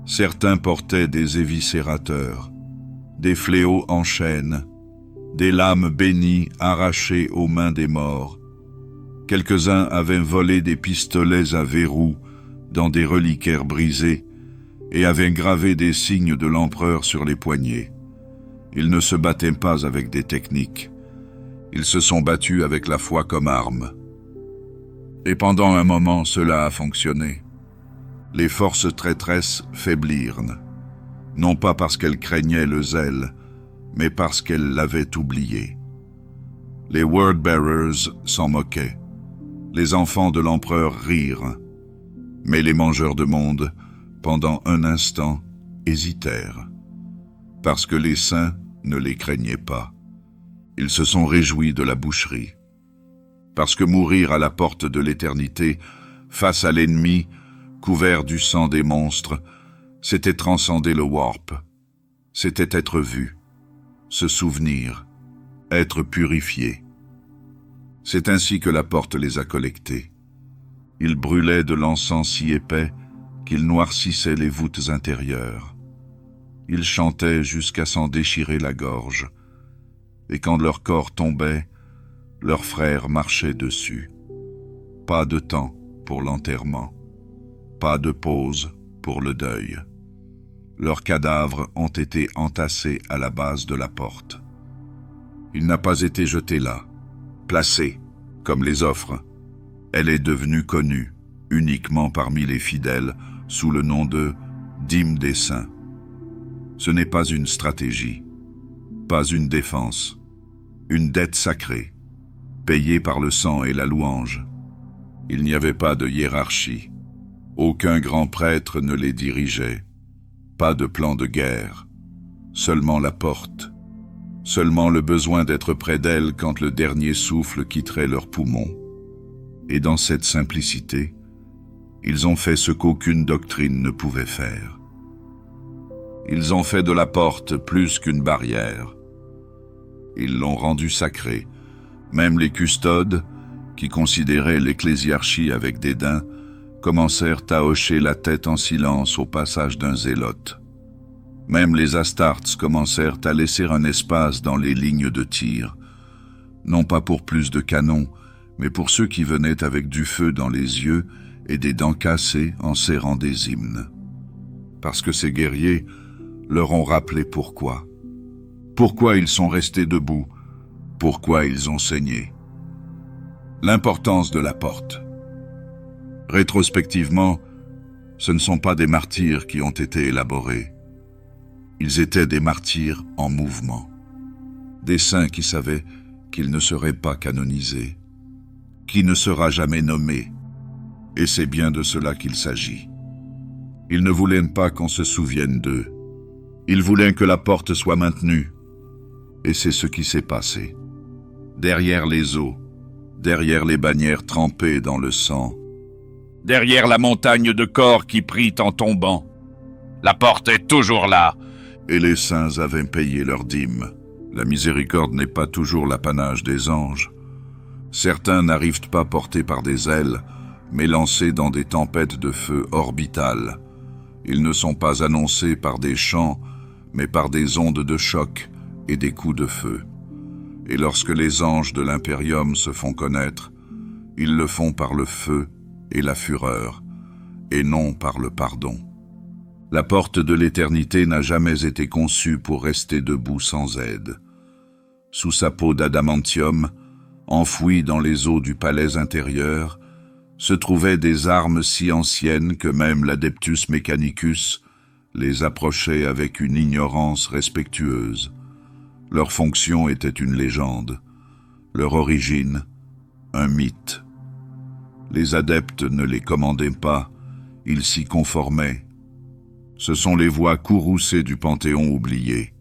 S1: Certains portaient des éviscérateurs, des fléaux en chaîne, des lames bénies arrachées aux mains des morts. Quelques-uns avaient volé des pistolets à verrou dans des reliquaires brisés et avaient gravé des signes de l'empereur sur les poignets. Ils ne se battaient pas avec des techniques. Ils se sont battus avec la foi comme arme. Et pendant un moment, cela a fonctionné. Les forces traîtresses faiblirent, non pas parce qu'elles craignaient le zèle, mais parce qu'elles l'avaient oublié. Les word-bearers s'en moquaient. Les enfants de l'empereur rirent. Mais les mangeurs de monde, pendant un instant, hésitèrent. Parce que les saints ne les craignaient pas. Ils se sont réjouis de la boucherie. Parce que mourir à la porte de l'éternité, face à l'ennemi, couvert du sang des monstres, c'était transcender le warp. C'était être vu, se souvenir, être purifié. C'est ainsi que la porte les a collectés. Ils brûlaient de l'encens si épais qu'il noircissait les voûtes intérieures. Ils chantaient jusqu'à s'en déchirer la gorge, et quand leur corps tombait, leurs frères marchaient dessus. Pas de temps pour l'enterrement, pas de pause pour le deuil. Leurs cadavres ont été entassés à la base de la porte. Il n'a pas été jeté là, placé, comme les offres. Elle est devenue connue, uniquement parmi les fidèles, sous le nom de dîme des saints. Ce n'est pas une stratégie, pas une défense, une dette sacrée, payée par le sang et la louange. Il n'y avait pas de hiérarchie. Aucun grand prêtre ne les dirigeait. Pas de plan de guerre. Seulement la porte. Seulement le besoin d'être près d'elle quand le dernier souffle quitterait leurs poumons. Et dans cette simplicité, ils ont fait ce qu'aucune doctrine ne pouvait faire. Ils ont fait de la porte plus qu'une barrière. Ils l'ont rendue sacrée. Même les custodes, qui considéraient l'ecclésiarchie avec dédain, commencèrent à hocher la tête en silence au passage d'un zélote. Même les Astartes commencèrent à laisser un espace dans les lignes de tir, non pas pour plus de canons, mais pour ceux qui venaient avec du feu dans les yeux et des dents cassées en serrant des hymnes. Parce que ces guerriers leur ont rappelé pourquoi. Pourquoi ils sont restés debout, pourquoi ils ont saigné. L'importance de la porte. Rétrospectivement, ce ne sont pas des martyrs qui ont été élaborés. Ils étaient des martyrs en mouvement. Des saints qui savaient qu'ils ne seraient pas canonisés, qui ne sera jamais nommé. Et c'est bien de cela qu'il s'agit. Ils ne voulaient pas qu'on se souvienne d'eux. Ils voulaient que la porte soit maintenue. Et c'est ce qui s'est passé. Derrière les eaux, derrière les bannières trempées dans le sang,
S3: Derrière la montagne de corps qui prit en tombant, la porte est toujours là.
S1: et les saints avaient payé leur dîme. La miséricorde n'est pas toujours l'apanage des anges. Certains n'arrivent pas portés par des ailes, mais lancés dans des tempêtes de feu orbitales. Ils ne sont pas annoncés par des chants, mais par des ondes de choc et des coups de feu. Et lorsque les anges de l'impérium se font connaître, ils le font par le feu et la fureur, et non par le pardon. La porte de l'éternité n'a jamais été conçue pour rester debout sans aide. Sous sa peau d'adamantium, enfouie dans les eaux du palais intérieur, se trouvaient des armes si anciennes que même l'Adeptus Mechanicus les approchait avec une ignorance respectueuse. Leur fonction était une légende, leur origine, un mythe. Les adeptes ne les commandaient pas, ils s'y conformaient. Ce sont les voies courroucées du Panthéon oublié,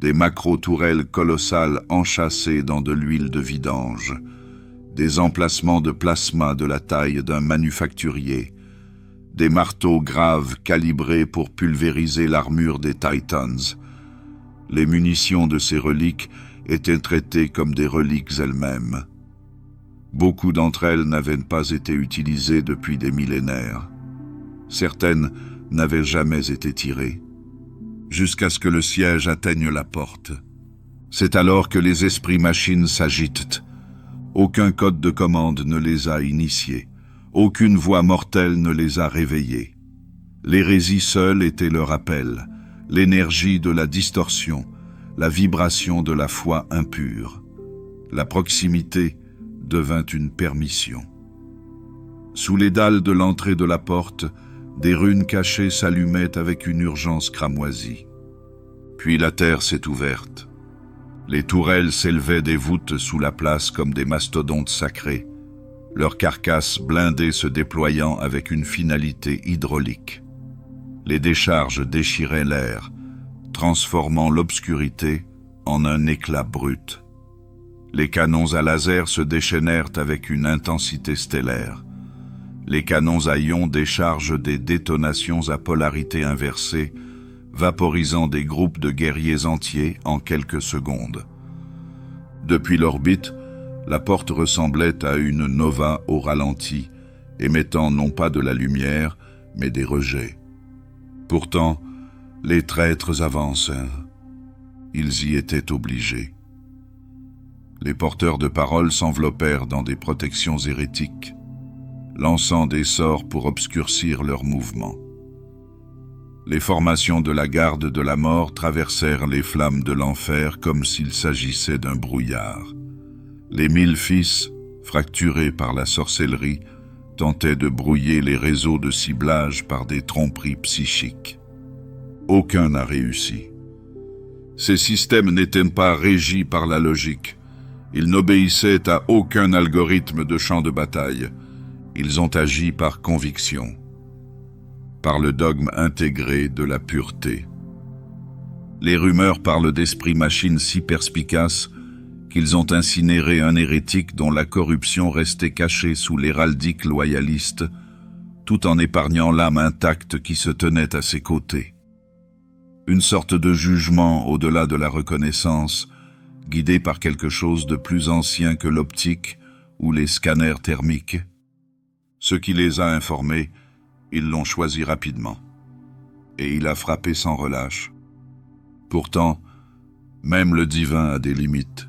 S1: des macro-tourelles colossales enchâssées dans de l'huile de vidange, des emplacements de plasma de la taille d'un manufacturier, des marteaux graves calibrés pour pulvériser l'armure des Titans. Les munitions de ces reliques étaient traitées comme des reliques elles-mêmes. Beaucoup d'entre elles n'avaient pas été utilisées depuis des millénaires. Certaines n'avaient jamais été tirées, jusqu'à ce que le siège atteigne la porte. C'est alors que les esprits machines s'agitent. Aucun code de commande ne les a initiés. Aucune voix mortelle ne les a réveillés. L'hérésie seule était leur appel, l'énergie de la distorsion, la vibration de la foi impure. La proximité devint une permission. Sous les dalles de l'entrée de la porte, des runes cachées s'allumaient avec une urgence cramoisie. Puis la terre s'est ouverte. Les tourelles s'élevaient des voûtes sous la place comme des mastodontes sacrés, leurs carcasses blindées se déployant avec une finalité hydraulique. Les décharges déchiraient l'air, transformant l'obscurité en un éclat brut. Les canons à laser se déchaînèrent avec une intensité stellaire. Les canons à ions déchargent des détonations à polarité inversée, vaporisant des groupes de guerriers entiers en quelques secondes. Depuis l'orbite, la porte ressemblait à une nova au ralenti, émettant non pas de la lumière, mais des rejets. Pourtant, les traîtres avancèrent. Ils y étaient obligés. Les porteurs de parole s'enveloppèrent dans des protections hérétiques, lançant des sorts pour obscurcir leurs mouvements. Les formations de la garde de la mort traversèrent les flammes de l'enfer comme s'il s'agissait d'un brouillard. Les 1000 fils, fracturés par la sorcellerie, tentaient de brouiller les réseaux de ciblage par des tromperies psychiques. Aucun n'a réussi. Ces systèmes n'étaient pas régis par la logique. Ils n'obéissaient à aucun algorithme de champ de bataille. Ils ont agi par conviction, par le dogme intégré de la pureté. Les rumeurs parlent d'esprits machines si perspicaces qu'ils ont incinéré un hérétique dont la corruption restait cachée sous l'héraldique loyaliste, tout en épargnant l'âme intacte qui se tenait à ses côtés. Une sorte de jugement au-delà de la reconnaissance, guidé par quelque chose de plus ancien que l'optique ou les scanners thermiques. Ce qui les a informés, ils l'ont choisi rapidement. Et il a frappé sans relâche. Pourtant, même le divin a des limites.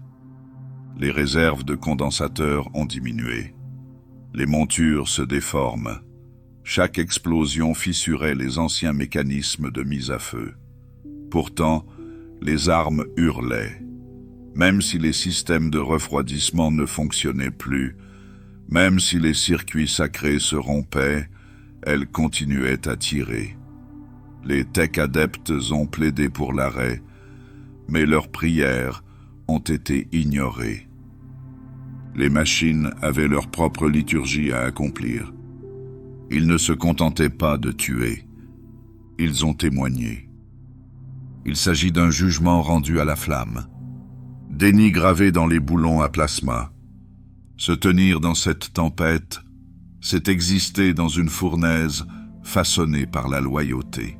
S1: Les réserves de condensateurs ont diminué. Les montures se déforment. Chaque explosion fissurait les anciens mécanismes de mise à feu. Pourtant, les armes hurlaient. Même si les systèmes de refroidissement ne fonctionnaient plus, même si les circuits sacrés se rompaient, elles continuaient à tirer. Les tech adeptes ont plaidé pour l'arrêt, mais leurs prières ont été ignorées. Les machines avaient leur propre liturgie à accomplir. Ils ne se contentaient pas de tuer. Ils ont témoigné. Il s'agit d'un jugement rendu à la flamme. Déni gravé dans les boulons à plasma. Se tenir dans cette tempête, c'est exister dans une fournaise façonnée par la loyauté.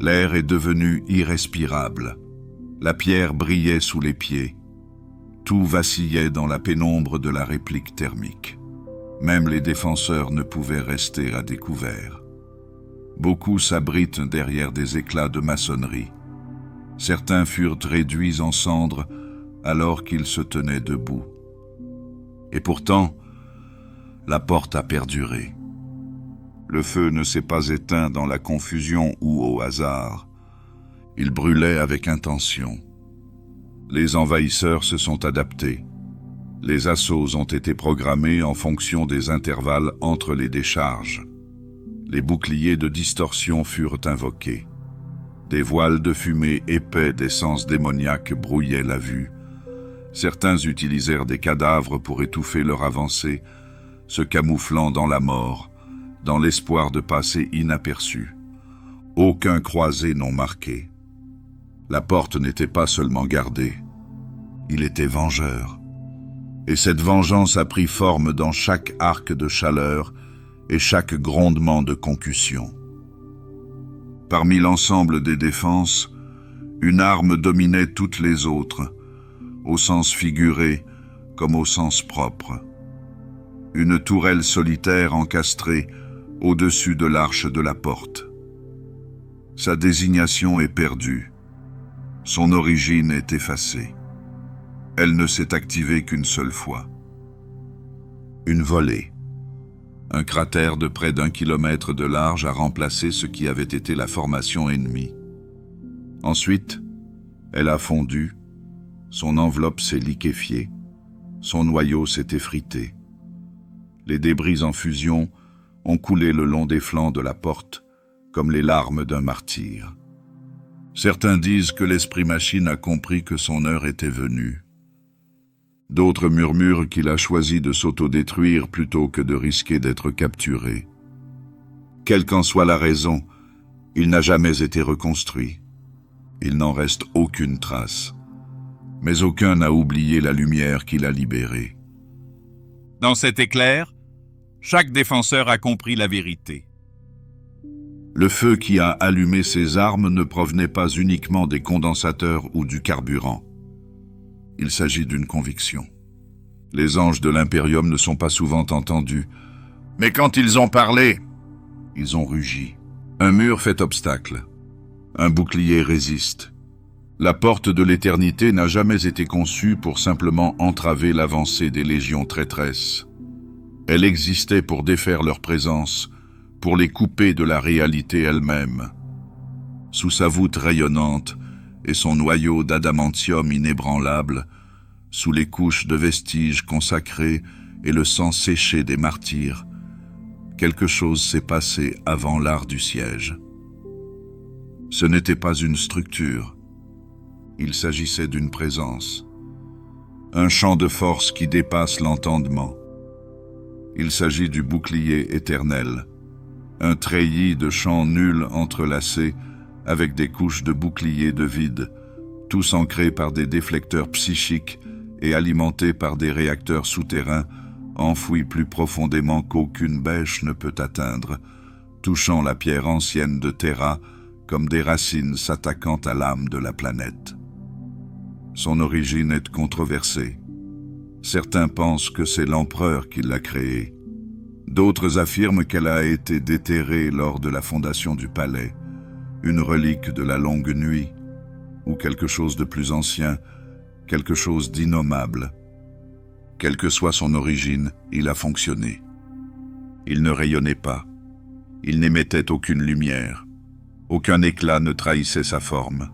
S1: L'air est devenu irrespirable. La pierre brillait sous les pieds. Tout vacillait dans la pénombre de la réplique thermique. Même les défenseurs ne pouvaient rester à découvert. Beaucoup s'abritent derrière des éclats de maçonnerie. Certains furent réduits en cendres alors qu'ils se tenaient debout. Et pourtant, la porte a perduré. Le feu ne s'est pas éteint dans la confusion ou au hasard. Il brûlait avec intention. Les envahisseurs se sont adaptés. Les assauts ont été programmés en fonction des intervalles entre les décharges. Les boucliers de distorsion furent invoqués. Des voiles de fumée épais d'essence démoniaque brouillaient la vue. Certains utilisèrent des cadavres pour étouffer leur avancée, se camouflant dans la mort, dans l'espoir de passer inaperçus. Aucun croisé non marqué. La porte n'était pas seulement gardée, il était vengeur. Et cette vengeance a pris forme dans chaque arc de chaleur et chaque grondement de concussion. Parmi l'ensemble des défenses, une arme dominait toutes les autres, au sens figuré comme au sens propre. Une tourelle solitaire encastrée au-dessus de l'arche de la porte. Sa désignation est perdue. Son origine est effacée. Elle ne s'est activée qu'une seule fois. Une volée. Un cratère de près d'1 kilomètre de large a remplacé ce qui avait été la formation ennemie. Ensuite, elle a fondu, son enveloppe s'est liquéfiée, son noyau s'est effrité. Les débris en fusion ont coulé le long des flancs de la porte, comme les larmes d'un martyr. Certains disent que l'esprit machine a compris que son heure était venue. D'autres murmurent qu'il a choisi de s'autodétruire plutôt que de risquer d'être capturé. Quelle qu'en soit la raison, il n'a jamais été reconstruit. Il n'en reste aucune trace. Mais aucun n'a oublié la lumière qu'il a libérée.
S2: Dans cet éclair, chaque défenseur a compris la vérité.
S1: Le feu qui a allumé ces armes ne provenait pas uniquement des condensateurs ou du carburant. Il s'agit d'une conviction. Les anges de l'Imperium ne sont pas souvent entendus, mais quand ils ont parlé, ils ont rugi. Un mur fait obstacle. Un bouclier résiste. La porte de l'éternité n'a jamais été conçue pour simplement entraver l'avancée des légions traîtresses. Elle existait pour défaire leur présence, pour les couper de la réalité elle-même. Sous sa voûte rayonnante et son noyau d'adamantium inébranlable, sous les couches de vestiges consacrés et le sang séché des martyrs, quelque chose s'est passé avant l'art du siège. Ce n'était pas une structure, il s'agissait d'une présence, un champ de force qui dépasse l'entendement. Il s'agit du bouclier éternel, un treillis de champs nuls entrelacés avec des couches de boucliers de vide, tous ancrés par des déflecteurs psychiques et alimentés par des réacteurs souterrains enfouis plus profondément qu'aucune bêche ne peut atteindre, touchant la pierre ancienne de Terra comme des racines s'attaquant à l'âme de la planète. Son origine est controversée. Certains pensent que c'est l'empereur qui l'a créée. D'autres affirment qu'elle a été déterrée lors de la fondation du palais, une relique de la longue nuit, ou quelque chose de plus ancien, quelque chose d'innommable. Quelle que soit son origine, il a fonctionné. Il ne rayonnait pas. Il n'émettait aucune lumière. Aucun éclat ne trahissait sa forme.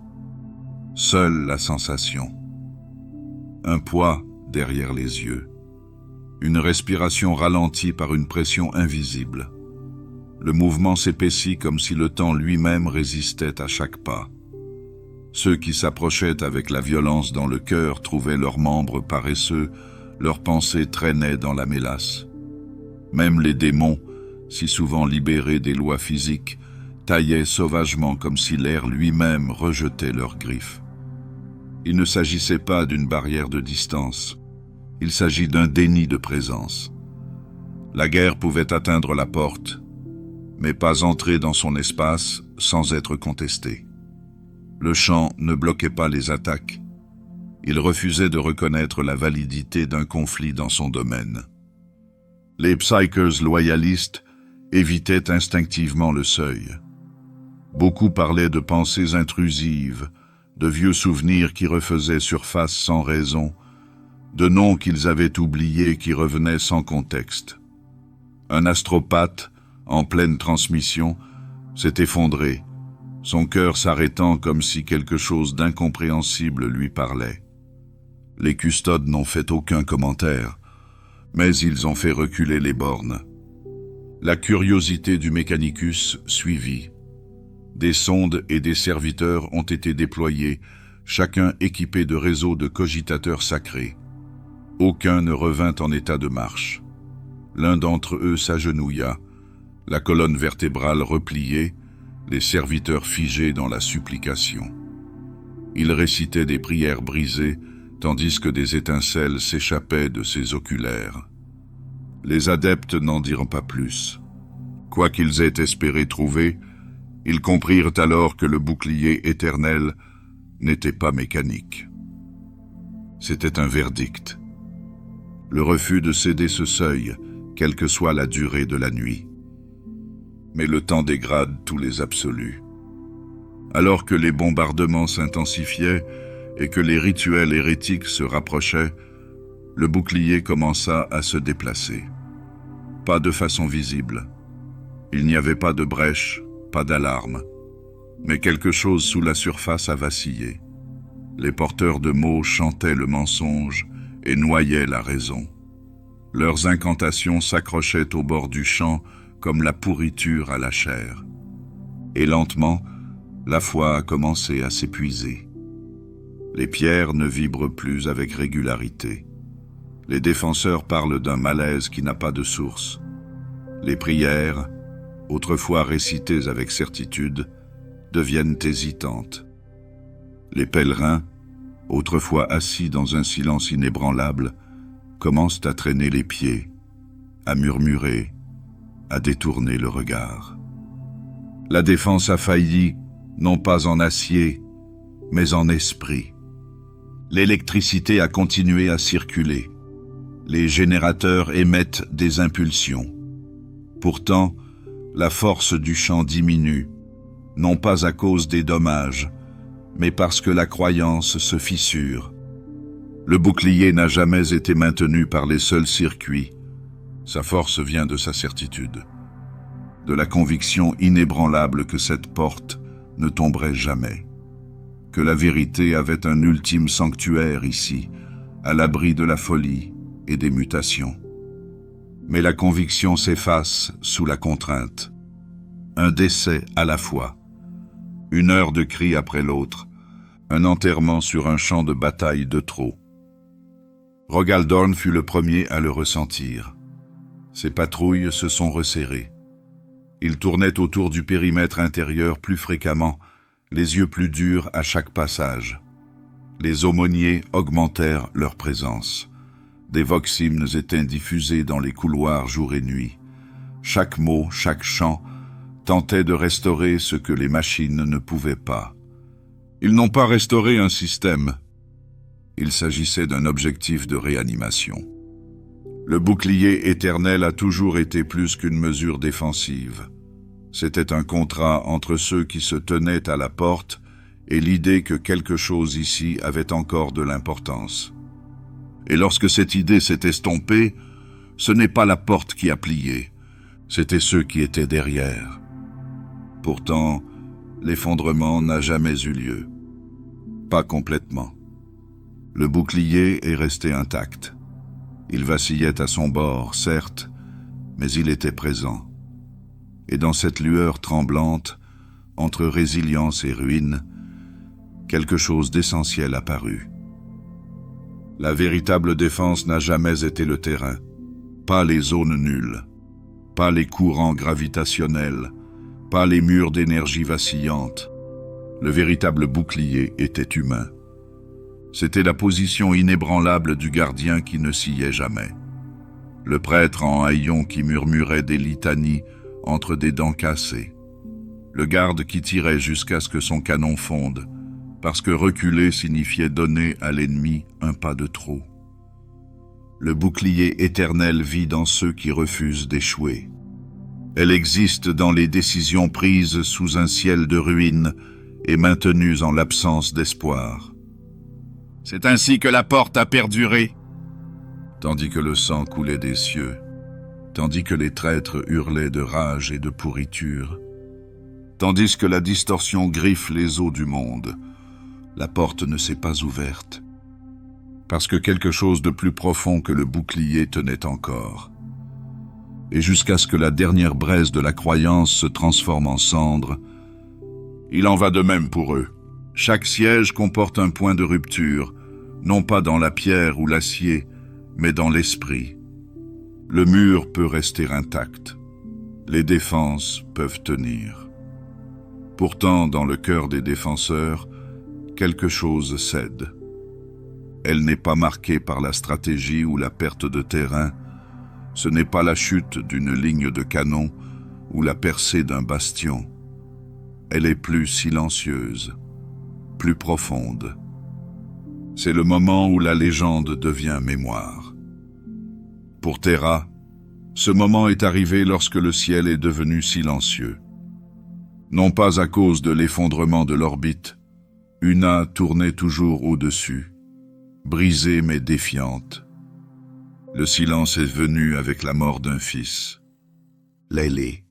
S1: Seule la sensation. Un poids derrière les yeux. Une respiration ralentie par une pression invisible. Le mouvement s'épaissit comme si le temps lui-même résistait à chaque pas. Ceux qui s'approchaient avec la violence dans le cœur trouvaient leurs membres paresseux, leurs pensées traînaient dans la mélasse. Même les démons, si souvent libérés des lois physiques, taillaient sauvagement comme si l'air lui-même rejetait leurs griffes. Il ne s'agissait pas d'une barrière de distance, il s'agit d'un déni de présence. La guerre pouvait atteindre la porte, mais pas entrer dans son espace sans être contestée. Le chant ne bloquait pas les attaques. Il refusait de reconnaître la validité d'un conflit dans son domaine. Les psychers loyalistes évitaient instinctivement le seuil. Beaucoup parlaient de pensées intrusives, de vieux souvenirs qui refaisaient surface sans raison, de noms qu'ils avaient oubliés qui revenaient sans contexte. Un astropathe, en pleine transmission, s'est effondré, son cœur s'arrêtant comme si quelque chose d'incompréhensible lui parlait. Les custodes n'ont fait aucun commentaire, mais ils ont fait reculer les bornes. La curiosité du Mechanicus suivit. Des sondes et des serviteurs ont été déployés, chacun équipé de réseaux de cogitateurs sacrés. Aucun ne revint en état de marche. L'un d'entre eux s'agenouilla, la colonne vertébrale repliée, les serviteurs figés dans la supplication. Il récitait des prières brisées, tandis que des étincelles s'échappaient de ses oculaires. Les adeptes n'en dirent pas plus. Quoi qu'ils aient espéré trouver, ils comprirent alors que le bouclier éternel n'était pas mécanique. C'était un verdict. Le refus de céder ce seuil, quelle que soit la durée de la nuit. Mais le temps dégrade tous les absolus. Alors que les bombardements s'intensifiaient et que les rituels hérétiques se rapprochaient, le bouclier commença à se déplacer. Pas de façon visible. Il n'y avait pas de brèche, pas d'alarme. Mais quelque chose sous la surface a vacillé. Les porteurs de mots chantaient le mensonge et noyaient la raison. Leurs incantations s'accrochaient au bord du champ comme la pourriture à la chair. Et lentement, la foi a commencé à s'épuiser. Les pierres ne vibrent plus avec régularité. Les défenseurs parlent d'un malaise qui n'a pas de source. Les prières, autrefois récitées avec certitude, deviennent hésitantes. Les pèlerins, autrefois assis dans un silence inébranlable, commencent à traîner les pieds, à murmurer, à détourner le regard. La défense a failli, non pas en acier, mais en esprit. L'électricité a continué à circuler. Les générateurs émettent des impulsions. Pourtant, la force du champ diminue, non pas à cause des dommages, mais parce que la croyance se fissure. Le bouclier n'a jamais été maintenu par les seuls circuits. Sa force vient de sa certitude, de la conviction inébranlable que cette porte ne tomberait jamais, que la vérité avait un ultime sanctuaire ici, à l'abri de la folie et des mutations. Mais la conviction s'efface sous la contrainte. Un décès à la fois, une heure de cri après l'autre, un enterrement sur un champ de bataille de trop. Rogaldorn fut le premier à le ressentir. Ses patrouilles se sont resserrées. Il tournait autour du périmètre intérieur plus fréquemment, les yeux plus durs à chaque passage. Les aumôniers augmentèrent leur présence. Des vox-hymnes étaient diffusés dans les couloirs jour et nuit. Chaque mot, chaque chant tentait de restaurer ce que les machines ne pouvaient pas. Ils n'ont pas restauré un système. Il s'agissait d'un objectif de réanimation. Le bouclier éternel a toujours été plus qu'une mesure défensive. C'était un contrat entre ceux qui se tenaient à la porte et l'idée que quelque chose ici avait encore de l'importance. Et lorsque cette idée s'est estompée, ce n'est pas la porte qui a plié, C'étaient ceux qui étaient derrière. Pourtant, l'effondrement n'a jamais eu lieu. Pas complètement. Le bouclier est resté intact. Il vacillait à son bord, certes, mais il était présent. Et dans cette lueur tremblante, entre résilience et ruine, quelque chose d'essentiel apparut. La véritable défense n'a jamais été le terrain, pas les zones nulles, pas les courants gravitationnels, pas les murs d'énergie vacillante. Le véritable bouclier était humain. C'était la position inébranlable du gardien qui ne sciait jamais. Le prêtre en haillons qui murmurait des litanies entre des dents cassées. Le garde qui tirait jusqu'à ce que son canon fonde, parce que reculer signifiait donner à l'ennemi un pas de trop. Le bouclier éternel vit dans ceux qui refusent d'échouer. Elle existe dans les décisions prises sous un ciel de ruines et maintenues en l'absence d'espoir.
S2: C'est ainsi que la porte a perduré.
S1: Tandis que le sang coulait des cieux, tandis que les traîtres hurlaient de rage et de pourriture, tandis que la distorsion griffe les eaux du monde, la porte ne s'est pas ouverte, parce que quelque chose de plus profond que le bouclier tenait encore. Et jusqu'à ce que la dernière braise de la croyance se transforme en cendre, il en va de même pour eux. Chaque siège comporte un point de rupture, non pas dans la pierre ou l'acier, mais dans l'esprit. Le mur peut rester intact. Les défenses peuvent tenir. Pourtant, dans le cœur des défenseurs, quelque chose cède. Elle n'est pas marquée par la stratégie ou la perte de terrain. Ce n'est pas la chute d'une ligne de canon ou la percée d'un bastion. Elle est plus silencieuse, plus profonde. C'est le moment où la légende devient mémoire. Pour Terra, ce moment est arrivé lorsque le ciel est devenu silencieux. Non pas à cause de l'effondrement de l'orbite, Una tournait toujours au-dessus, brisée mais défiante. Le silence est venu avec la mort d'un fils, Lélé,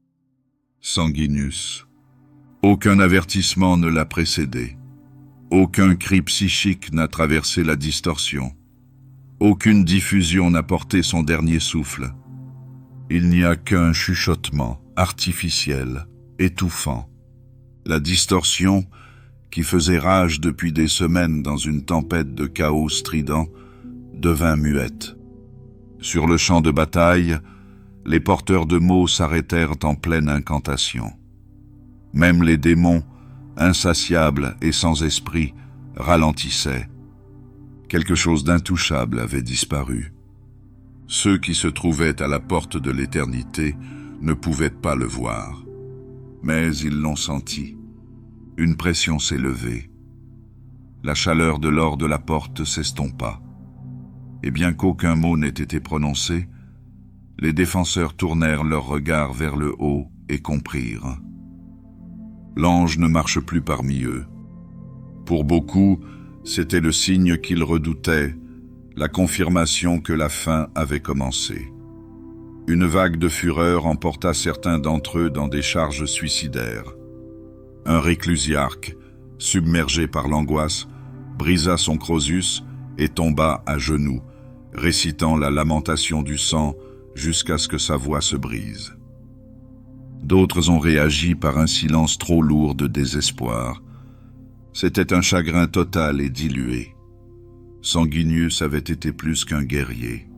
S1: Sanguinius. Aucun avertissement ne l'a précédé. Aucun cri psychique n'a traversé la distorsion. Aucune diffusion n'a porté son dernier souffle. Il n'y a qu'un chuchotement artificiel, étouffant. La distorsion, qui faisait rage depuis des semaines dans une tempête de chaos strident, devint muette. Sur le champ de bataille, les porteurs de mots s'arrêtèrent en pleine incantation. Même les démons, insatiables et sans esprit, ralentissaient. Quelque chose d'intouchable avait disparu. Ceux qui se trouvaient à la porte de l'éternité ne pouvaient pas le voir. Mais ils l'ont senti. Une pression s'est levée. La chaleur de l'or de la porte s'estompa. Et bien qu'aucun mot n'ait été prononcé, les défenseurs tournèrent leur regard vers le haut et comprirent. L'ange ne marche plus parmi eux. Pour beaucoup, c'était le signe qu'ils redoutaient, la confirmation que la fin avait commencé. Une vague de fureur emporta certains d'entre eux dans des charges suicidaires. Un réclusiarque, submergé par l'angoisse, brisa son crosus et tomba à genoux, récitant la lamentation du sang jusqu'à ce que sa voix se brise. D'autres ont réagi par un silence trop lourd de désespoir. C'était un chagrin total et dilué. Sanguinius avait été plus qu'un guerrier.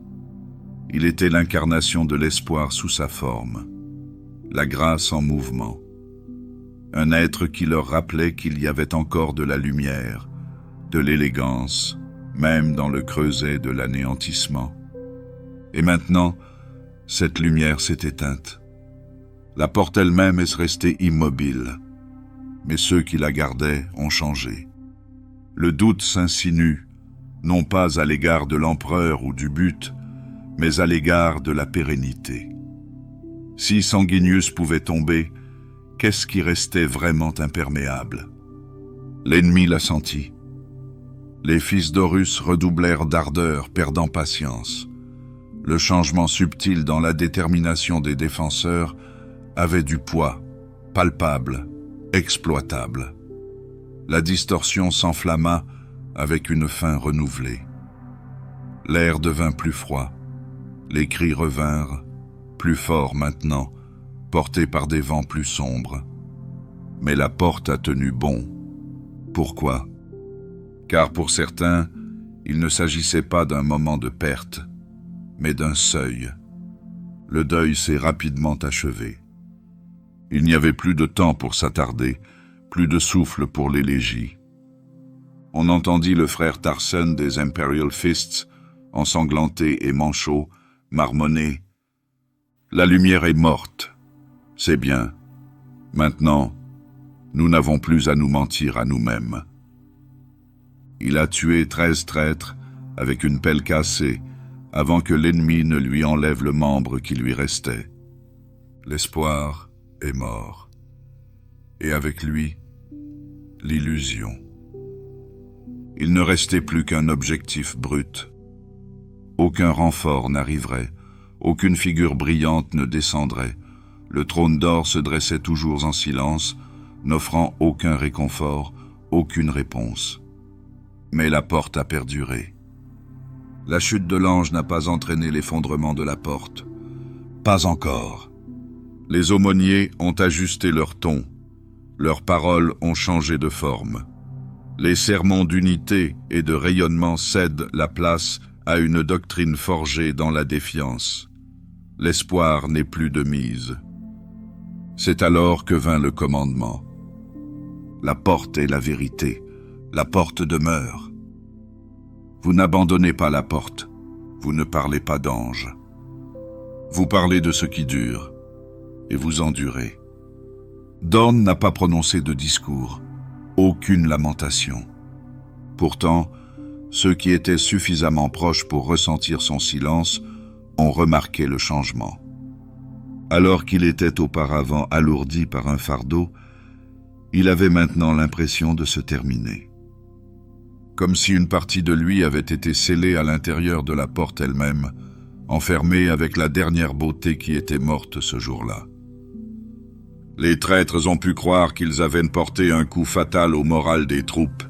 S1: Il était l'incarnation de l'espoir sous sa forme, la grâce en mouvement. Un être qui leur rappelait qu'il y avait encore de la lumière, de l'élégance, même dans le creuset de l'anéantissement. Et maintenant, cette lumière s'est éteinte. La porte elle-même est restée immobile, mais ceux qui la gardaient ont changé. Le doute s'insinue, non pas à l'égard de l'empereur ou du but, mais à l'égard de la pérennité. Si Sanguinius pouvait tomber, qu'est-ce qui restait vraiment imperméable? L'ennemi l'a senti. Les fils d'Horus redoublèrent d'ardeur, perdant patience. Le changement subtil dans la détermination des défenseurs avait du poids, palpable, exploitable. La distorsion s'enflamma avec une fin renouvelée. L'air devint plus froid. Les cris revinrent, plus forts maintenant, portés par des vents plus sombres. Mais la porte a tenu bon. Pourquoi? Car pour certains, il ne s'agissait pas d'un moment de perte, mais d'un seuil. Le deuil s'est rapidement achevé. Il n'y avait plus de temps pour s'attarder, plus de souffle pour l'élégie. On entendit le frère Tarsen des Imperial Fists, ensanglanté et manchot, marmonner. La lumière est morte. C'est bien. Maintenant, nous n'avons plus à nous mentir à nous-mêmes. Il a tué 13 traîtres avec une pelle cassée, avant que l'ennemi ne lui enlève le membre qui lui restait. L'espoir est mort. Et avec lui, l'illusion. Il ne restait plus qu'un objectif brut. Aucun renfort n'arriverait, aucune figure brillante ne descendrait. Le trône d'or se dressait toujours en silence, n'offrant aucun réconfort, aucune réponse. Mais la porte a perduré. La chute de l'ange n'a pas entraîné l'effondrement de la porte. Pas encore. Les aumôniers ont ajusté leur ton. Leurs paroles ont changé de forme. Les sermons d'unité et de rayonnement cèdent la place à une doctrine forgée dans la défiance. L'espoir n'est plus de mise. C'est alors que vint le commandement. La porte est la vérité. La porte demeure. Vous n'abandonnez pas la porte. Vous ne parlez pas d'ange. Vous parlez de ce qui dure, et vous endurez. Dorn n'a pas prononcé de discours, aucune lamentation. Pourtant, ceux qui étaient suffisamment proches pour ressentir son silence ont remarqué le changement. Alors qu'il était auparavant alourdi par un fardeau, il avait maintenant l'impression de se terminer. Comme si une partie de lui avait été scellée à l'intérieur de la porte elle-même, enfermée avec la dernière beauté qui était morte ce jour-là. Les traîtres ont pu croire qu'ils avaient porté un coup fatal au moral des troupes.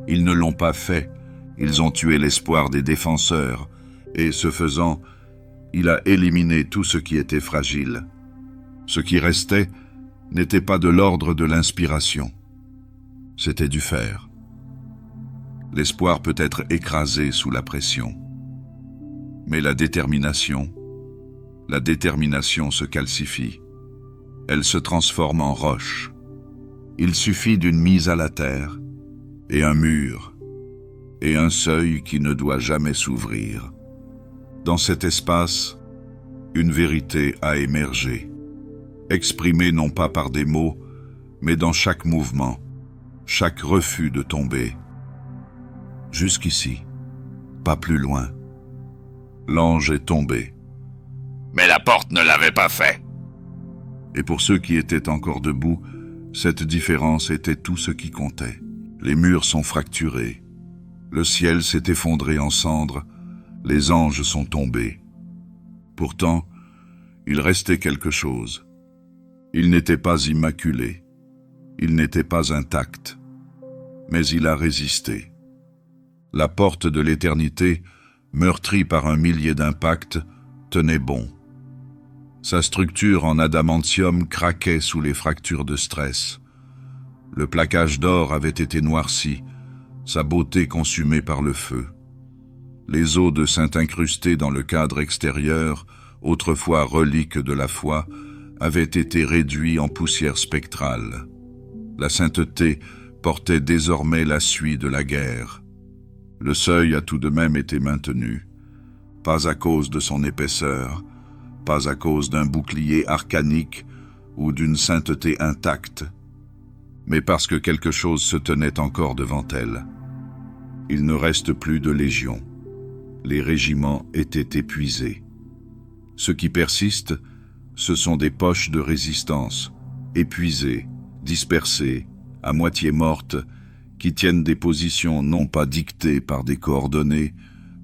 S1: Ils ne l'ont pas fait, ils ont tué l'espoir des défenseurs, et ce faisant, il a éliminé tout ce qui était fragile. Ce qui restait n'était pas de l'ordre de l'inspiration, c'était du fer. L'espoir peut être écrasé sous la pression. Mais la détermination se calcifie. Elle se transforme en roche. Il suffit d'une mise à la terre, et un mur, et un seuil qui ne doit jamais s'ouvrir. Dans cet espace, une vérité a émergé, exprimée non pas par des mots, mais dans chaque mouvement, chaque refus de tomber. Jusqu'ici, pas plus loin. L'ange est tombé.
S3: Mais la porte ne l'avait pas fait.
S1: Et pour ceux qui étaient encore debout, cette différence était tout ce qui comptait. Les murs sont fracturés. Le ciel s'est effondré en cendres. Les anges sont tombés. Pourtant, il restait quelque chose. Il n'était pas immaculé. Il n'était pas intact. Mais il a résisté. La porte de l'éternité, meurtrie par un millier d'impacts, tenait bon. Sa structure en adamantium craquait sous les fractures de stress. Le plaquage d'or avait été noirci, sa beauté consumée par le feu. Les os de saint incrustés dans le cadre extérieur, autrefois reliques de la foi, avaient été réduits en poussière spectrale. La sainteté portait désormais la suie de la guerre. Le seuil a tout de même été maintenu, pas à cause de son épaisseur, pas à cause d'un bouclier arcanique ou d'une sainteté intacte, mais parce que quelque chose se tenait encore devant elle. Il ne reste plus de légions. Les régiments étaient épuisés. Ce qui persiste, ce sont des poches de résistance, épuisées, dispersées, à moitié mortes, qui tiennent des positions non pas dictées par des coordonnées,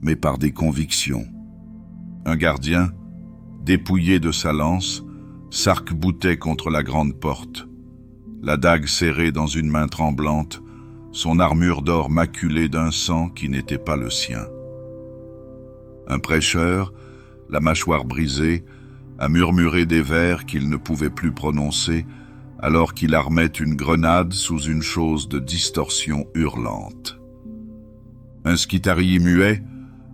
S1: mais par des convictions. Un gardien, dépouillé de sa lance, s'arc-boutait contre la grande porte, la dague serrée dans une main tremblante, son armure d'or maculée d'un sang qui n'était pas le sien. Un prêcheur, la mâchoire brisée, a murmuré des vers qu'il ne pouvait plus prononcer alors qu'il armait une grenade sous une chose de distorsion hurlante. Un skitari muet,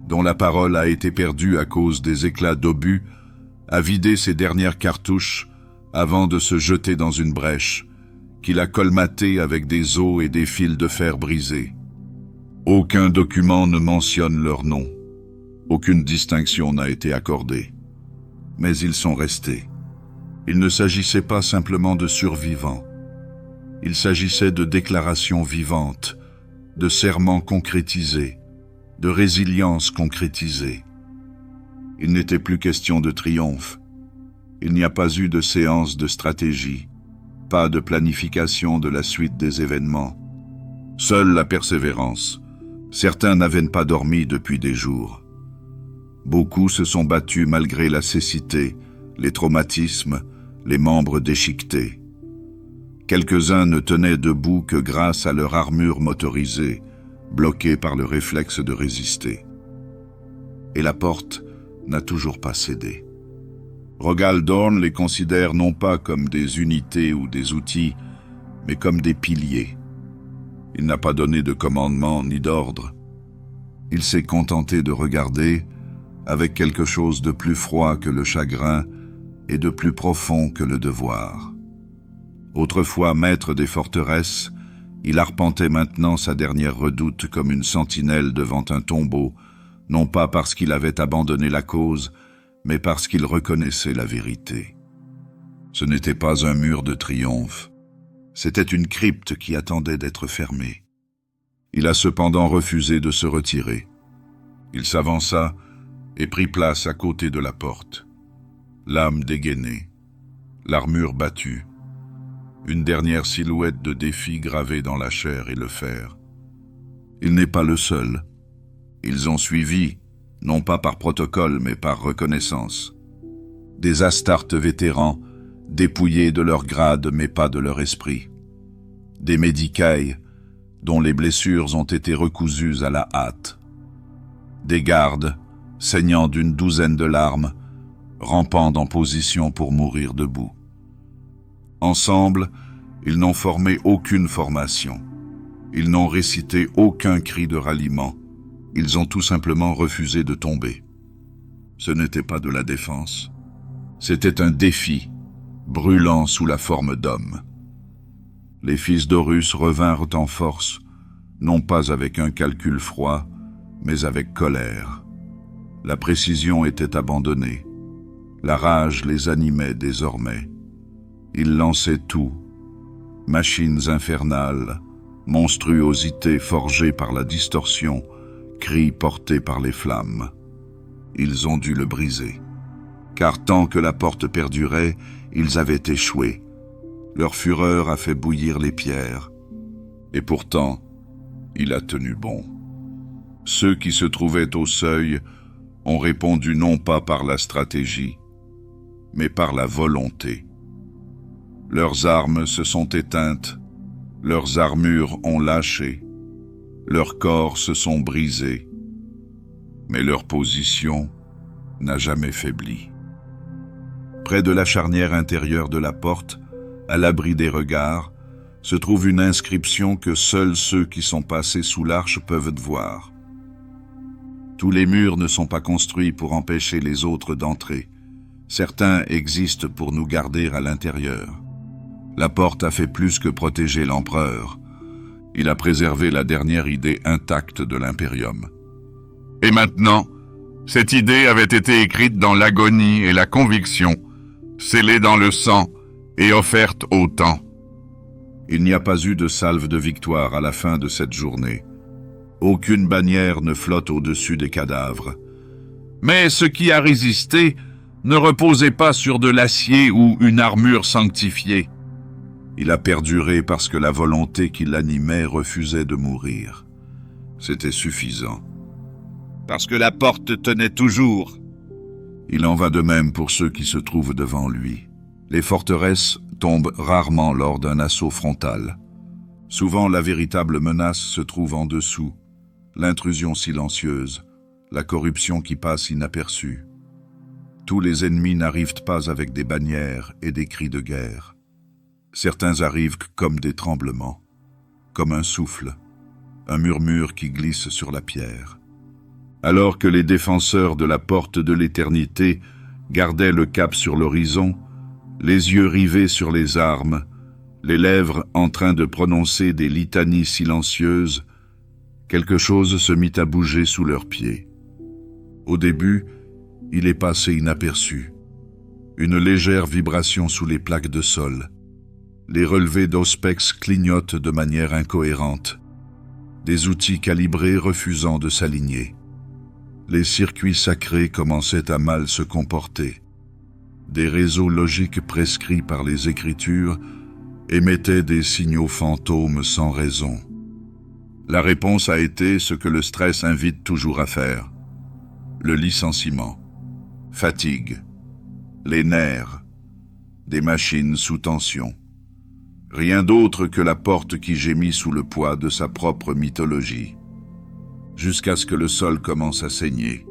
S1: dont la parole a été perdue à cause des éclats d'obus, a vidé ses dernières cartouches avant de se jeter dans une brèche, qu'il a colmatée avec des os et des fils de fer brisés. Aucun document ne mentionne leur nom. Aucune distinction n'a été accordée. Mais ils sont restés. Il ne s'agissait pas simplement de survivants. Il s'agissait de déclarations vivantes, de serments concrétisés, de résilience concrétisée. Il n'était plus question de triomphe. Il n'y a pas eu de séance de stratégie, pas de planification de la suite des événements. Seule la persévérance. Certains n'avaient pas dormi depuis des jours. Beaucoup se sont battus malgré la cécité, les traumatismes, les membres déchiquetés. Quelques-uns ne tenaient debout que grâce à leur armure motorisée, bloquée par le réflexe de résister. Et la porte n'a toujours pas cédé. Rogal Dorn les considère non pas comme des unités ou des outils, mais comme des piliers. Il n'a pas donné de commandement ni d'ordre. Il s'est contenté de regarder, avec quelque chose de plus froid que le chagrin et de plus profond que le devoir. Autrefois maître des forteresses, il arpentait maintenant sa dernière redoute comme une sentinelle devant un tombeau, non pas parce qu'il avait abandonné la cause, mais parce qu'il reconnaissait la vérité. Ce n'était pas un mur de triomphe, c'était une crypte qui attendait d'être fermée. Il a cependant refusé de se retirer. Il s'avança et prit place à côté de la porte. L'âme dégainée, l'armure battue, une dernière silhouette de défi gravée dans la chair et le fer. Il n'est pas le seul. Ils ont suivi, non pas par protocole, mais par reconnaissance. Des Astartes vétérans, dépouillés de leur grade, mais pas de leur esprit. Des Médicailles, dont les blessures ont été recousues à la hâte. Des gardes, saignant d'une douzaine de larmes, rampant en position pour mourir debout. Ensemble, ils n'ont formé aucune formation. Ils n'ont récité aucun cri de ralliement. Ils ont tout simplement refusé de tomber. Ce n'était pas de la défense. C'était un défi, brûlant sous la forme d'hommes. Les fils d'Horus revinrent en force, non pas avec un calcul froid, mais avec colère. La précision était abandonnée. La rage les animait désormais. Ils lançaient tout. Machines infernales, monstruosités forgées par la distorsion, cris portés par les flammes. Ils ont dû le briser. Car tant que la porte perdurait, ils avaient échoué. Leur fureur a fait bouillir les pierres. Et pourtant, il a tenu bon. Ceux qui se trouvaient au seuil ont répondu non pas par la stratégie, mais par la volonté. Leurs armes se sont éteintes, leurs armures ont lâché, leurs corps se sont brisés, mais leur position n'a jamais faibli. Près de la charnière intérieure de la porte, à l'abri des regards, se trouve une inscription que seuls ceux qui sont passés sous l'arche peuvent voir. Tous les murs ne sont pas construits pour empêcher les autres d'entrer. Certains existent pour nous garder à l'intérieur. La porte a fait plus que protéger l'empereur. Il a préservé la dernière idée intacte de l'impérium.
S3: Et maintenant, cette idée avait été écrite dans l'agonie et la conviction, scellée dans le sang et offerte au temps.
S1: Il n'y a pas eu de salve de victoire à la fin de cette journée. Aucune bannière ne flotte au-dessus des cadavres.
S2: Mais ce qui a résisté ne reposait pas sur de l'acier ou une armure sanctifiée.
S1: Il a perduré parce que la volonté qui l'animait refusait de mourir. C'était suffisant.
S2: Parce que la porte tenait toujours.
S1: Il en va de même pour ceux qui se trouvent devant lui. Les forteresses tombent rarement lors d'un assaut frontal. Souvent, la véritable menace se trouve en dessous, l'intrusion silencieuse, la corruption qui passe inaperçue. Tous les ennemis n'arrivent pas avec des bannières et des cris de guerre. Certains arrivent comme des tremblements, comme un souffle, un murmure qui glisse sur la pierre. Alors que les défenseurs de la porte de l'éternité gardaient le cap sur l'horizon, les yeux rivés sur les armes, les lèvres en train de prononcer des litanies silencieuses, quelque chose se mit à bouger sous leurs pieds. Au début, il est passé inaperçu. Une légère vibration sous les plaques de sol. Les relevés d'Auspex clignotent de manière incohérente. Des outils calibrés refusant de s'aligner. Les circuits sacrés commençaient à mal se comporter. Des réseaux logiques prescrits par les Écritures émettaient des signaux fantômes sans raison. La réponse a été ce que le stress invite toujours à faire. Le licenciement, fatigue, les nerfs, des machines sous tension. Rien d'autre que la porte qui gémit sous le poids de sa propre mythologie, jusqu'à ce que le sol commence à saigner.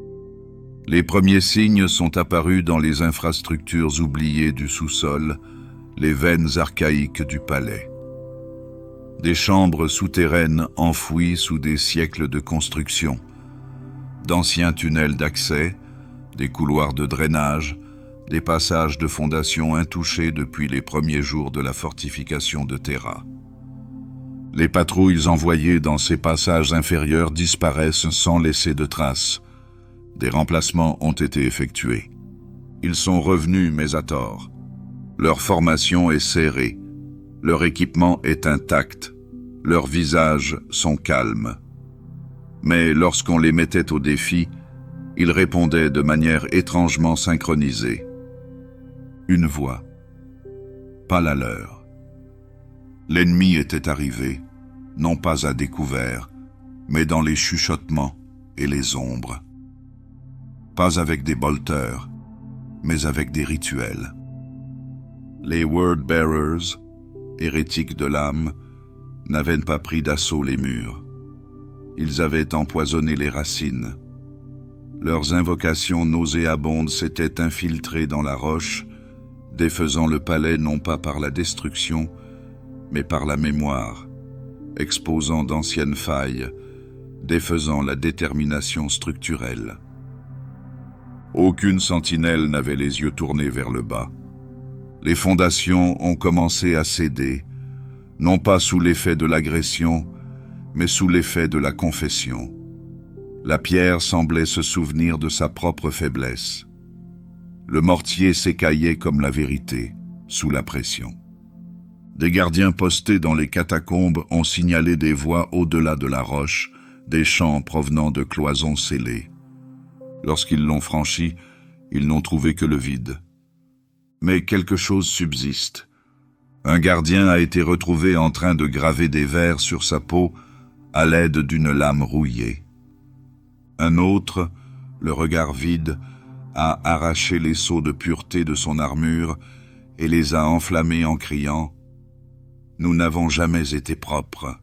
S1: Les premiers signes sont apparus dans les infrastructures oubliées du sous-sol, les veines archaïques du palais. Des chambres souterraines enfouies sous des siècles de construction, d'anciens tunnels d'accès, des couloirs de drainage, des passages de fondations intouchés depuis les premiers jours de la fortification de Terra. Les patrouilles envoyées dans ces passages inférieurs disparaissent sans laisser de traces. Des remplacements ont été effectués. Ils sont revenus, mais à tort. Leur formation est serrée. Leur équipement est intact. Leurs visages sont calmes. Mais lorsqu'on les mettait au défi, ils répondaient de manière étrangement synchronisée. Une voix, pas la leur. L'ennemi était arrivé, non pas à découvert, mais dans les chuchotements et les ombres. Pas avec des bolteurs, mais avec des rituels. Les Word-Bearers, hérétiques de l'âme, n'avaient pas pris d'assaut les murs. Ils avaient empoisonné les racines. Leurs invocations nauséabondes s'étaient infiltrées dans la roche, défaisant le palais non pas par la destruction, mais par la mémoire, exposant d'anciennes failles, défaisant la détermination structurelle. Aucune sentinelle n'avait les yeux tournés vers le bas. Les fondations ont commencé à céder, non pas sous l'effet de l'agression, mais sous l'effet de la confession. La pierre semblait se souvenir de sa propre faiblesse. Le mortier s'écaillait comme la vérité, sous la pression. Des gardiens postés dans les catacombes ont signalé des voix au-delà de la roche, des chants provenant de cloisons scellées. Lorsqu'ils l'ont franchi, ils n'ont trouvé que le vide. Mais quelque chose subsiste. Un gardien a été retrouvé en train de graver des vers sur sa peau à l'aide d'une lame rouillée. Un autre, le regard vide, a arraché les sceaux de pureté de son armure et les a enflammés en criant « Nous n'avons jamais été propres ».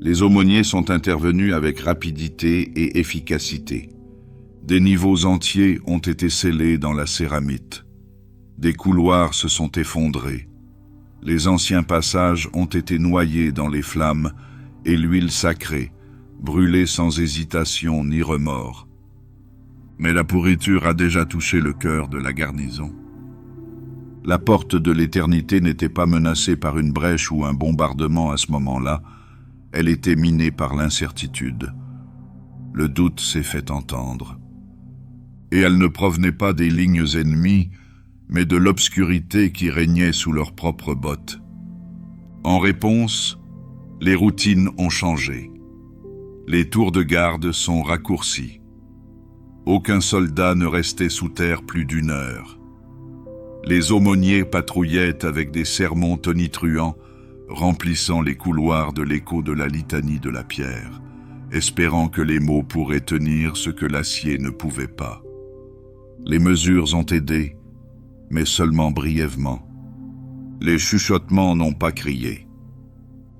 S1: Les aumôniers sont intervenus avec rapidité et efficacité. Des niveaux entiers ont été scellés dans la céramite. Des couloirs se sont effondrés. Les anciens passages ont été noyés dans les flammes et l'huile sacrée, brûlée sans hésitation ni remords. Mais la pourriture a déjà touché le cœur de la garnison. La porte de l'éternité n'était pas menacée par une brèche ou un bombardement à ce moment-là, elle était minée par l'incertitude. Le doute s'est fait entendre. Et elle ne provenait pas des lignes ennemies, mais de l'obscurité qui régnait sous leurs propres bottes. En réponse, les routines ont changé. Les tours de garde sont raccourcies. Aucun soldat ne restait sous terre plus d'1 heure. Les aumôniers patrouillaient avec des sermons tonitruants, remplissant les couloirs de l'écho de la litanie de la pierre, espérant que les mots pourraient tenir ce que l'acier ne pouvait pas. Les mesures ont aidé, mais seulement brièvement. Les chuchotements n'ont pas crié.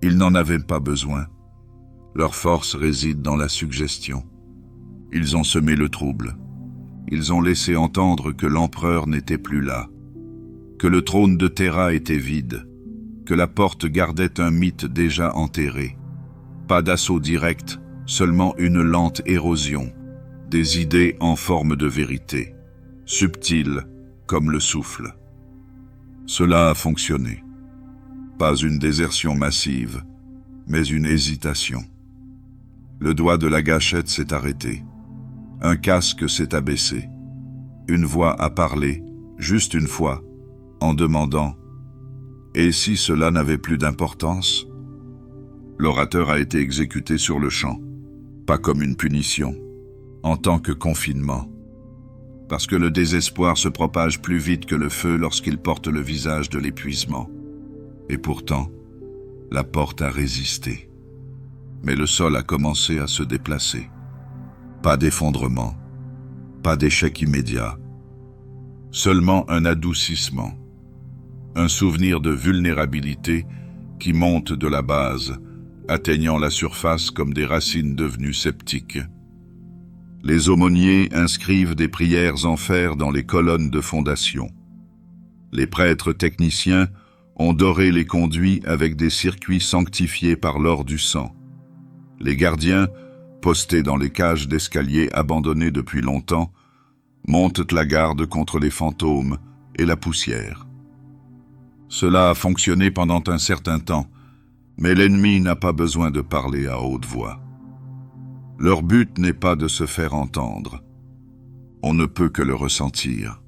S1: Ils n'en avaient pas besoin. Leur force réside dans la suggestion. Ils ont semé le trouble. Ils ont laissé entendre que l'empereur n'était plus là, que le trône de Terra était vide, que la porte gardait un mythe déjà enterré. Pas d'assaut direct, seulement une lente érosion, des idées en forme de vérité, subtiles comme le souffle. Cela a fonctionné. Pas une désertion massive, mais une hésitation. Le doigt de la gâchette s'est arrêté. Un casque s'est abaissé. Une voix a parlé, juste une fois, en demandant « Et si cela n'avait plus d'importance ?» L'orateur a été exécuté sur le champ, pas comme une punition, en tant que confinement. Parce que le désespoir se propage plus vite que le feu lorsqu'il porte le visage de l'épuisement. Et pourtant, la porte a résisté. Mais le sol a commencé à se déplacer. Pas d'effondrement, pas d'échec immédiat, seulement un adoucissement, un souvenir de vulnérabilité qui monte de la base, atteignant la surface comme des racines devenues sceptiques. Les aumôniers inscrivent des prières en fer dans les colonnes de fondation. Les prêtres techniciens ont doré les conduits avec des circuits sanctifiés par l'or du sang. Les gardiens, postés dans les cages d'escalier abandonnées depuis longtemps, montent la garde contre les fantômes et la poussière. Cela a fonctionné pendant un certain temps, mais l'ennemi n'a pas besoin de parler à haute voix. Leur but n'est pas de se faire entendre. On ne peut que le ressentir.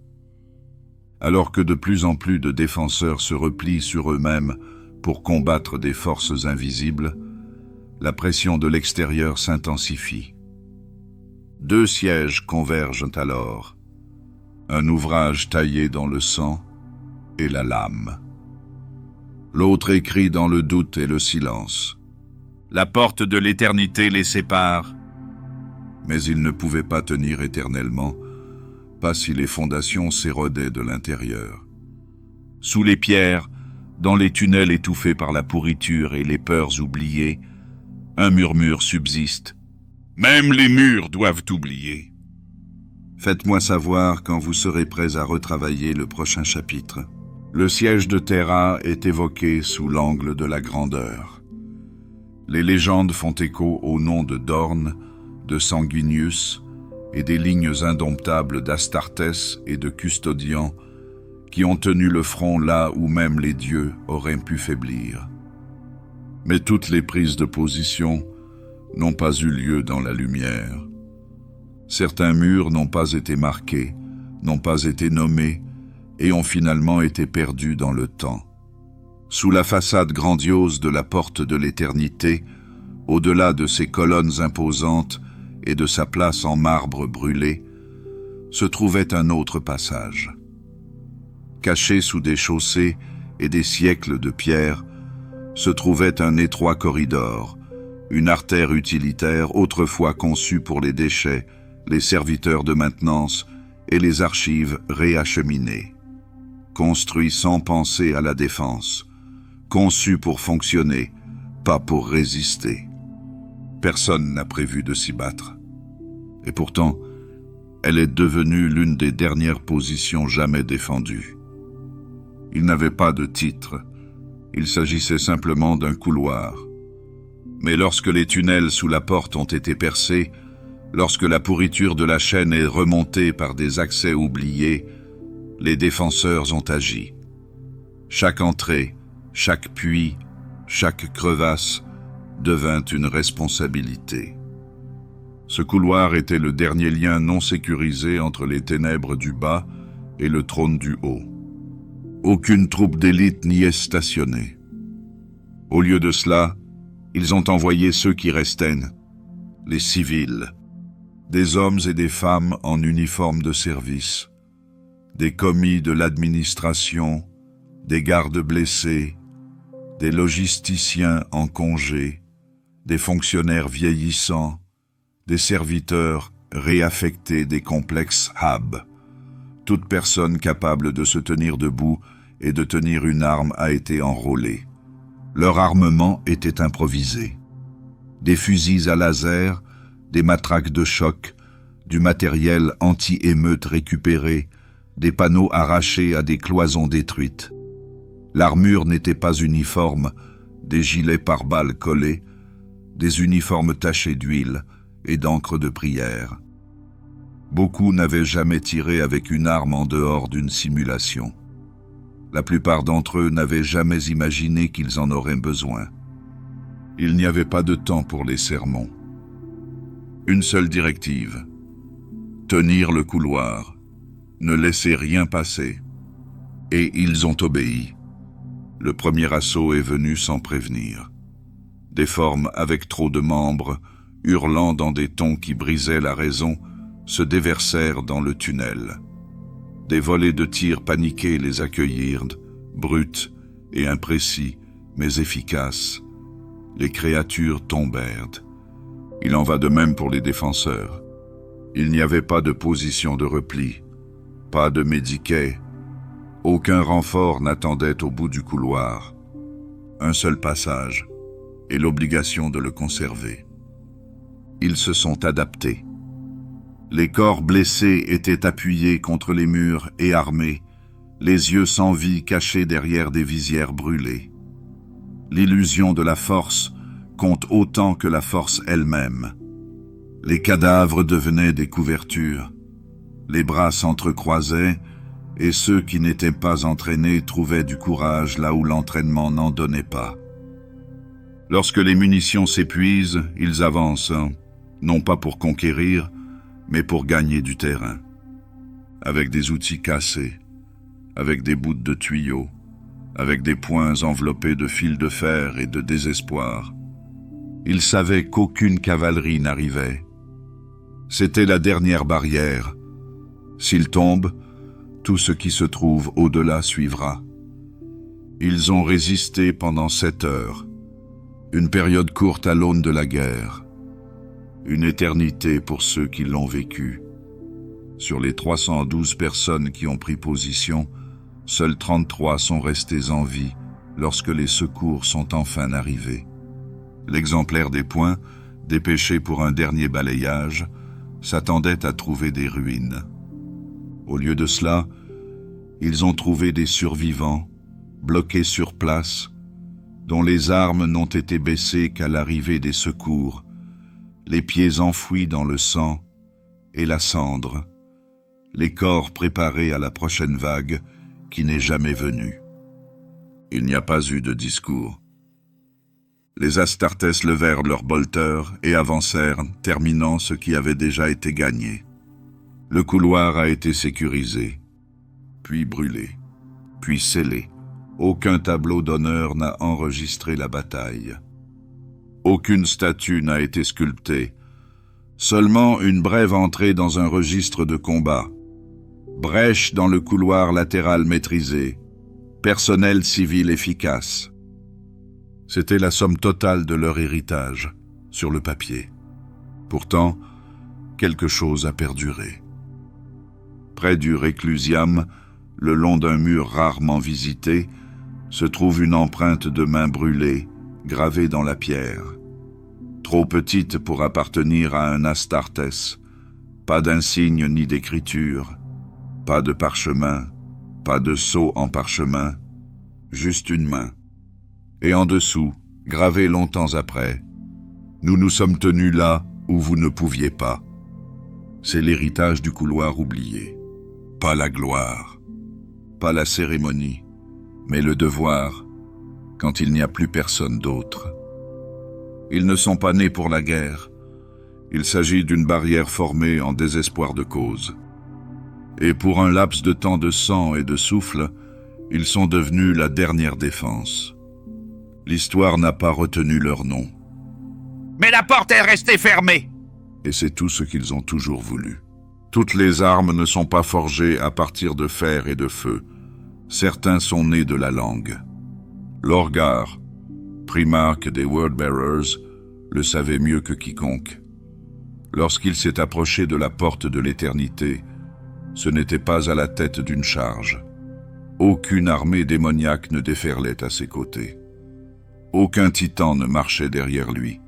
S1: Alors que de plus en plus de défenseurs se replient sur eux-mêmes pour combattre des forces invisibles, la pression de l'extérieur s'intensifie. Deux sièges convergent alors. Un ouvrage taillé dans le sang et la lame. L'autre écrit dans le doute et le silence.
S2: La porte de l'éternité les sépare.
S1: Mais ils ne pouvaient pas tenir éternellement, pas si les fondations s'érodaient de l'intérieur.
S2: Sous les pierres, dans les tunnels étouffés par la pourriture et les peurs oubliées, un murmure subsiste. Même les murs doivent oublier.
S1: Faites-moi savoir quand vous serez prêts à retravailler le prochain chapitre. Le siège de Terra est évoqué sous l'angle de la grandeur. Les légendes font écho au nom de Dorn, de Sanguinius et des lignes indomptables d'Astartés et de Custodian qui ont tenu le front là où même les dieux auraient pu faiblir. Mais toutes les prises de position n'ont pas eu lieu dans la lumière. Certains murs n'ont pas été marqués, n'ont pas été nommés et ont finalement été perdus dans le temps. Sous la façade grandiose de la porte de l'éternité, au-delà de ses colonnes imposantes et de sa place en marbre brûlé, se trouvait un autre passage. Caché sous des chaussées et des siècles de pierre, se trouvait un étroit corridor, une artère utilitaire autrefois conçue pour les déchets, les serviteurs de maintenance et les archives réacheminées. Construit sans penser à la défense, conçu pour fonctionner, pas pour résister. Personne n'a prévu de s'y battre. Et pourtant, elle est devenue l'une des dernières positions jamais défendues. Il n'avait pas de titre, il s'agissait simplement d'un couloir. Mais lorsque les tunnels sous la porte ont été percés, lorsque la pourriture de la chaîne est remontée par des accès oubliés, les défenseurs ont agi. Chaque entrée, chaque puits, chaque crevasse devint une responsabilité. Ce couloir était le dernier lien non sécurisé entre les ténèbres du bas et le trône du haut. Aucune troupe d'élite n'y est stationnée. Au lieu de cela, ils ont envoyé ceux qui restaient, les civils, des hommes et des femmes en uniforme de service, des commis de l'administration, des gardes blessés, des logisticiens en congé, des fonctionnaires vieillissants, des serviteurs réaffectés des complexes Hab, Toute personne capable de se tenir debout et de tenir une arme a été enrôlée. Leur armement était improvisé. Des fusils à laser, des matraques de choc, du matériel anti-émeute récupéré, des panneaux arrachés à des cloisons détruites. L'armure n'était pas uniforme, des gilets pare-balles collés, des uniformes tachés d'huile et d'encre de prière. Beaucoup n'avaient jamais tiré avec une arme en dehors d'une simulation. La plupart d'entre eux n'avaient jamais imaginé qu'ils en auraient besoin. Il n'y avait pas de temps pour les sermons. Une seule directive: tenir le couloir, ne laisser rien passer. Et ils ont obéi. Le premier assaut est venu sans prévenir. Des formes avec trop de membres, hurlant dans des tons qui brisaient la raison, se déversèrent dans le tunnel. Des volées de tirs paniqués les accueillirent, bruts et imprécis, mais efficaces. Les créatures tombèrent. Il en va de même pour les défenseurs. Il n'y avait pas de position de repli, pas de médiquet. Aucun renfort n'attendait au bout du couloir. Un seul passage, et l'obligation de le conserver. Ils se sont adaptés. Les corps blessés étaient appuyés contre les murs et armés, les yeux sans vie cachés derrière des visières brûlées. L'illusion de la force compte autant que la force elle-même. Les cadavres devenaient des couvertures. Les bras s'entrecroisaient, et ceux qui n'étaient pas entraînés trouvaient du courage là où l'entraînement n'en donnait pas. Lorsque les munitions s'épuisent, ils avancent, non pas pour conquérir, mais pour gagner du terrain. Avec des outils cassés, avec des bouts de tuyaux, avec des poings enveloppés de fils de fer et de désespoir. Ils savaient qu'aucune cavalerie n'arrivait. C'était la dernière barrière. S'ils tombent, tout ce qui se trouve au-delà suivra. Ils ont résisté pendant 7 heures, une période courte à l'aune de la guerre, une éternité pour ceux qui l'ont vécue. Sur les 312 personnes qui ont pris position, seuls 33 sont restés en vie lorsque les secours sont enfin arrivés. L'exemplaire des poings, dépêché pour un dernier balayage, s'attendait à trouver des ruines. Au lieu de cela, ils ont trouvé des survivants, bloqués sur place, dont les armes n'ont été baissées qu'à l'arrivée des secours, les pieds enfouis dans le sang et la cendre, les corps préparés à la prochaine vague qui n'est jamais venue. Il n'y a pas eu de discours. Les Astartes levèrent leurs bolteurs et avancèrent, terminant ce qui avait déjà été gagné. Le couloir a été sécurisé, puis brûlé, puis scellé. Aucun tableau d'honneur n'a enregistré la bataille. Aucune statue n'a été sculptée. Seulement une brève entrée dans un registre de combat. Brèche dans le couloir latéral maîtrisé. Personnel civil efficace. C'était la somme totale de leur héritage, sur le papier. Pourtant, quelque chose a perduré. Près du Reclusium, le long d'un mur rarement visité, se trouve une empreinte de main brûlée, gravée dans la pierre. Trop petite pour appartenir à un Astartes, pas d'insigne ni d'écriture, pas de parchemin, pas de sceau en parchemin, juste une main. Et en dessous, gravé longtemps après, « Nous nous sommes tenus là où vous ne pouviez pas ». C'est l'héritage du couloir oublié. Pas la gloire, pas la cérémonie, mais le devoir, quand il n'y a plus personne d'autre. Ils ne sont pas nés pour la guerre. Il s'agit d'une barrière formée en désespoir de cause. Et pour un laps de temps de sang et de souffle, ils sont devenus la dernière défense. L'histoire n'a pas retenu leur nom.
S3: Mais la porte est restée fermée.
S1: Et c'est tout ce qu'ils ont toujours voulu. Toutes les armes ne sont pas forgées à partir de fer et de feu. Certains sont nés de la langue. Lorgar, primarque des Wordbearers, le savait mieux que quiconque. Lorsqu'il s'est approché de la porte de l'éternité, Ce n'était pas à la tête d'une charge. Aucune armée démoniaque ne déferlait à ses côtés. Aucun titan ne marchait derrière lui.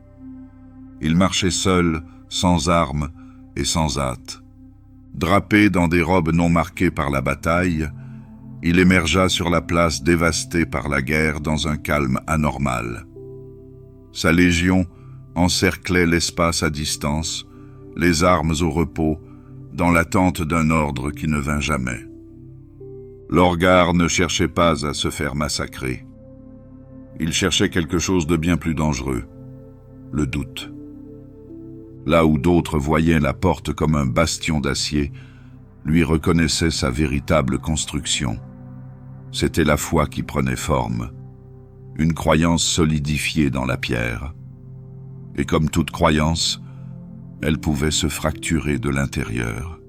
S1: Il marchait seul, sans armes et sans hâte. Drapé dans des robes non marquées par la bataille, il émergea sur la place dévastée par la guerre dans un calme anormal. Sa légion encerclait l'espace à distance, les armes au repos, dans l'attente d'un ordre qui ne vint jamais. Lorgar ne cherchait pas à se faire massacrer. Il cherchait quelque chose de bien plus dangereux, le doute. Là où d'autres voyaient la porte comme un bastion d'acier, lui reconnaissait sa véritable construction. C'était la foi qui prenait forme, une croyance solidifiée dans la pierre. Et comme toute croyance, elle pouvait se fracturer de l'intérieur.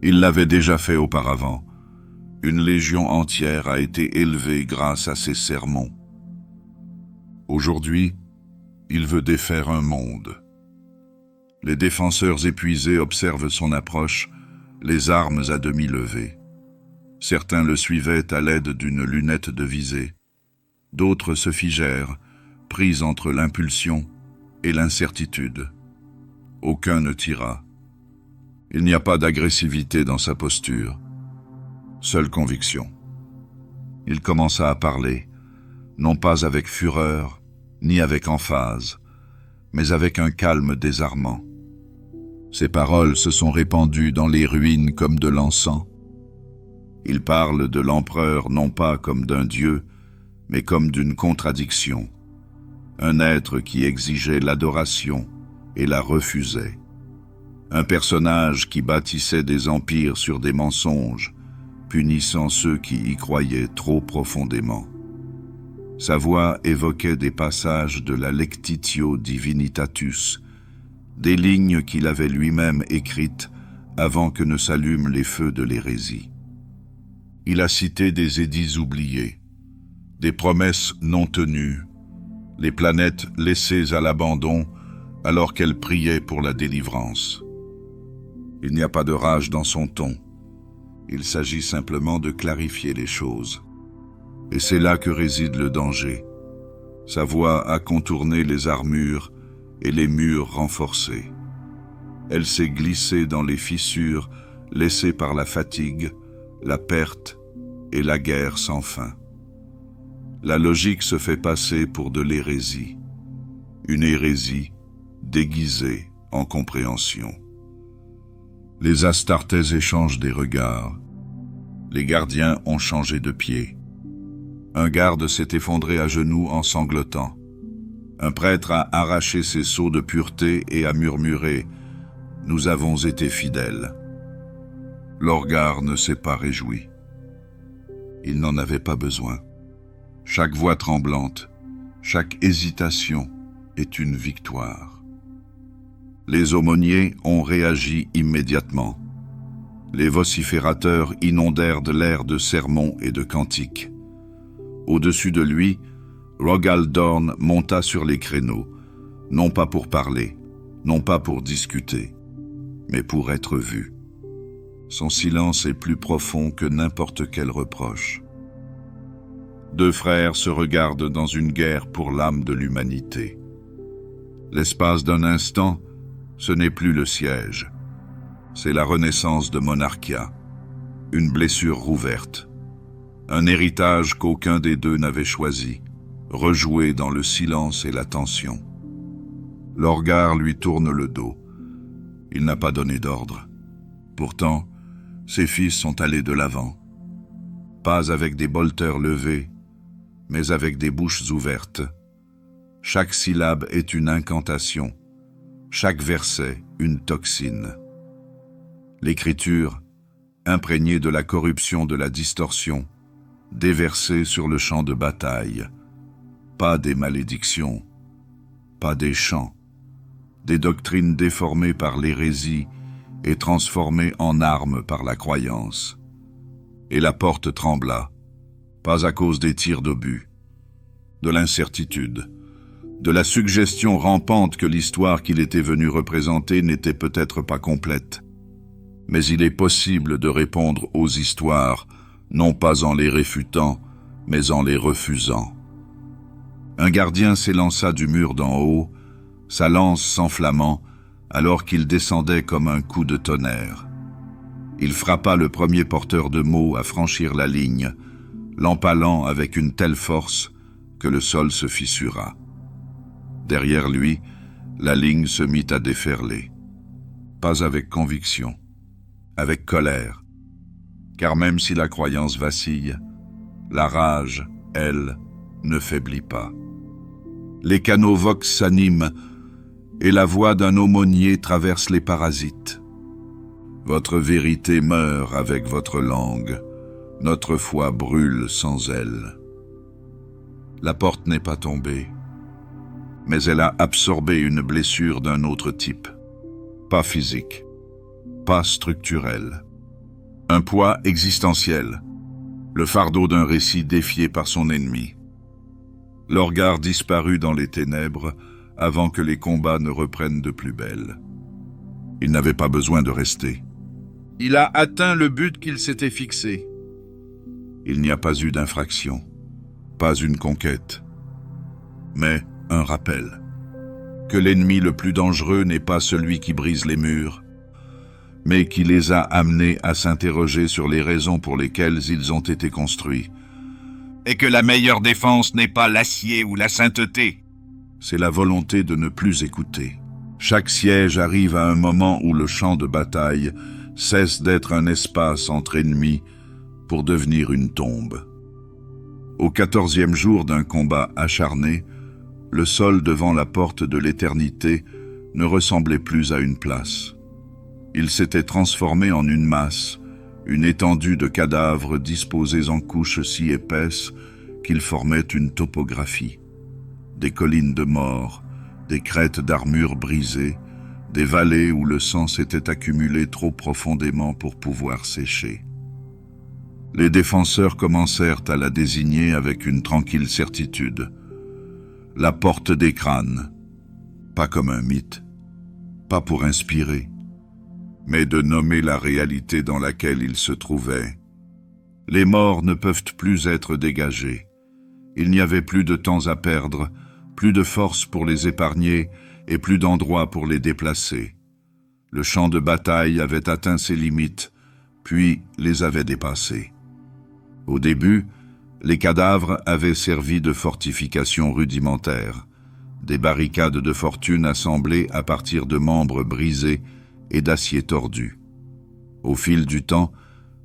S1: Il l'avait déjà fait auparavant. Une légion entière a été élevée grâce à ses sermons. Aujourd'hui, il veut défaire un monde. Les défenseurs épuisés observent son approche, les armes à demi levées. Certains le suivaient à l'aide d'une lunette de visée. D'autres se figèrent, pris entre l'impulsion et l'incertitude. Aucun ne tira. Il n'y a pas d'agressivité dans sa posture. Seule conviction. Il commença à parler, non pas avec fureur, ni avec emphase, mais avec un calme désarmant. Ses paroles se sont répandues dans les ruines comme de l'encens. Il parle de l'empereur non pas comme d'un dieu, mais comme d'une contradiction. Un être qui exigeait l'adoration et la refusait. Un personnage qui bâtissait des empires sur des mensonges, punissant ceux qui y croyaient trop profondément. Sa voix évoquait des passages de la Lectitio Divinitatus, des lignes qu'il avait lui-même écrites avant que ne s'allument les feux de l'hérésie. Il a cité des édits oubliés, des promesses non tenues, les planètes laissées à l'abandon alors qu'elles priaient pour la délivrance. Il n'y a pas de rage dans son ton. Il s'agit simplement de clarifier les choses. Et c'est là que réside le danger. Sa voix a contourné les armures et les murs renforcés. Elle s'est glissée dans les fissures laissées par la fatigue, la perte et la guerre sans fin. La logique se fait passer pour de l'hérésie. Une hérésie déguisée en compréhension. Les Astartes échangent des regards. Les gardiens ont changé de pied. Un garde s'est effondré à genoux en sanglotant. Un prêtre a arraché ses sceaux de pureté et a murmuré « Nous avons été fidèles ». Lorgar ne s'est pas réjoui. Il n'en avait pas besoin. Chaque voix tremblante, chaque hésitation est une victoire. Les aumôniers ont réagi immédiatement. Les vociférateurs inondèrent de l'air de sermons et de cantiques. Au-dessus de lui, Rogal Dorn monta sur les créneaux, non pas pour parler, non pas pour discuter, mais pour être vu. Son silence est plus profond que n'importe quel reproche. Deux frères se regardent dans une guerre pour l'âme de l'humanité. L'espace d'un instant, ce n'est plus le siège. C'est la renaissance de Monarchia, une blessure rouverte, un héritage qu'aucun des deux n'avait choisi, rejoué dans le silence et la tension. Lorgar lui tourne le dos. Il n'a pas donné d'ordre. Pourtant, ses fils sont allés de l'avant. Pas avec des bolters levés, mais avec des bouches ouvertes. Chaque syllabe est une incantation, chaque verset une toxine. L'écriture, imprégnée de la corruption de la distorsion, déversée sur le champ de bataille. Pas des malédictions, pas des chants, des doctrines déformées par l'hérésie et transformées en armes par la croyance. Et la porte trembla, pas à cause des tirs d'obus, de l'incertitude, de la suggestion rampante que l'histoire qu'il était venu représenter n'était peut-être pas complète, Mais il est possible de répondre aux histoires, non pas en les réfutant, mais en les refusant. Un gardien s'élança du mur d'en haut, sa lance s'enflammant, alors qu'il descendait comme un coup de tonnerre. Il frappa le premier porteur de mots à franchir la ligne, l'empalant avec une telle force que le sol se fissura. Derrière lui, la ligne se mit à déferler. Pas avec conviction, avec colère, car même si la croyance vacille, la rage, elle, ne faiblit pas. Les canaux vox s'animent et la voix d'un aumônier traverse les parasites. Votre vérité meurt avec votre langue, notre foi brûle sans elle. La porte n'est pas tombée, mais elle a absorbé une blessure d'un autre type, pas physique, pas structurel. Un poids existentiel, le fardeau d'un récit défié par son ennemi. L'Orgar disparut dans les ténèbres avant que les combats ne reprennent de plus belle. Il n'avait pas besoin de rester. Il a atteint le but qu'il s'était fixé. Il n'y a pas eu d'infraction, pas une conquête, mais un rappel. Que l'ennemi le plus dangereux n'est pas celui qui brise les murs, mais qui les a amenés à s'interroger sur les raisons pour lesquelles ils ont été construits.
S3: Et que la meilleure défense n'est pas l'acier ou la sainteté.
S1: C'est la volonté de ne plus écouter. Chaque siège arrive à un moment où le champ de bataille cesse d'être un espace entre ennemis pour devenir une tombe. Au 14e jour d'un combat acharné, le sol devant la porte de l'éternité ne ressemblait plus à une place. Il s'était transformé en une masse, une étendue de cadavres disposés en couches si épaisses qu'ils formaient une topographie. Des collines de morts, des crêtes d'armure brisées, des vallées où le sang s'était accumulé trop profondément pour pouvoir sécher. Les défenseurs commencèrent à la désigner avec une tranquille certitude. La porte des crânes, pas comme un mythe, pas pour inspirer, mais de nommer la réalité dans laquelle ils se trouvaient. Les morts ne peuvent plus être dégagés. Il n'y avait plus de temps à perdre, plus de force pour les épargner et plus d'endroit pour les déplacer. Le champ de bataille avait atteint ses limites, puis les avait dépassées. Au début, les cadavres avaient servi de fortification rudimentaire, des barricades de fortune assemblées à partir de membres brisés et d'acier tordu. Au fil du temps,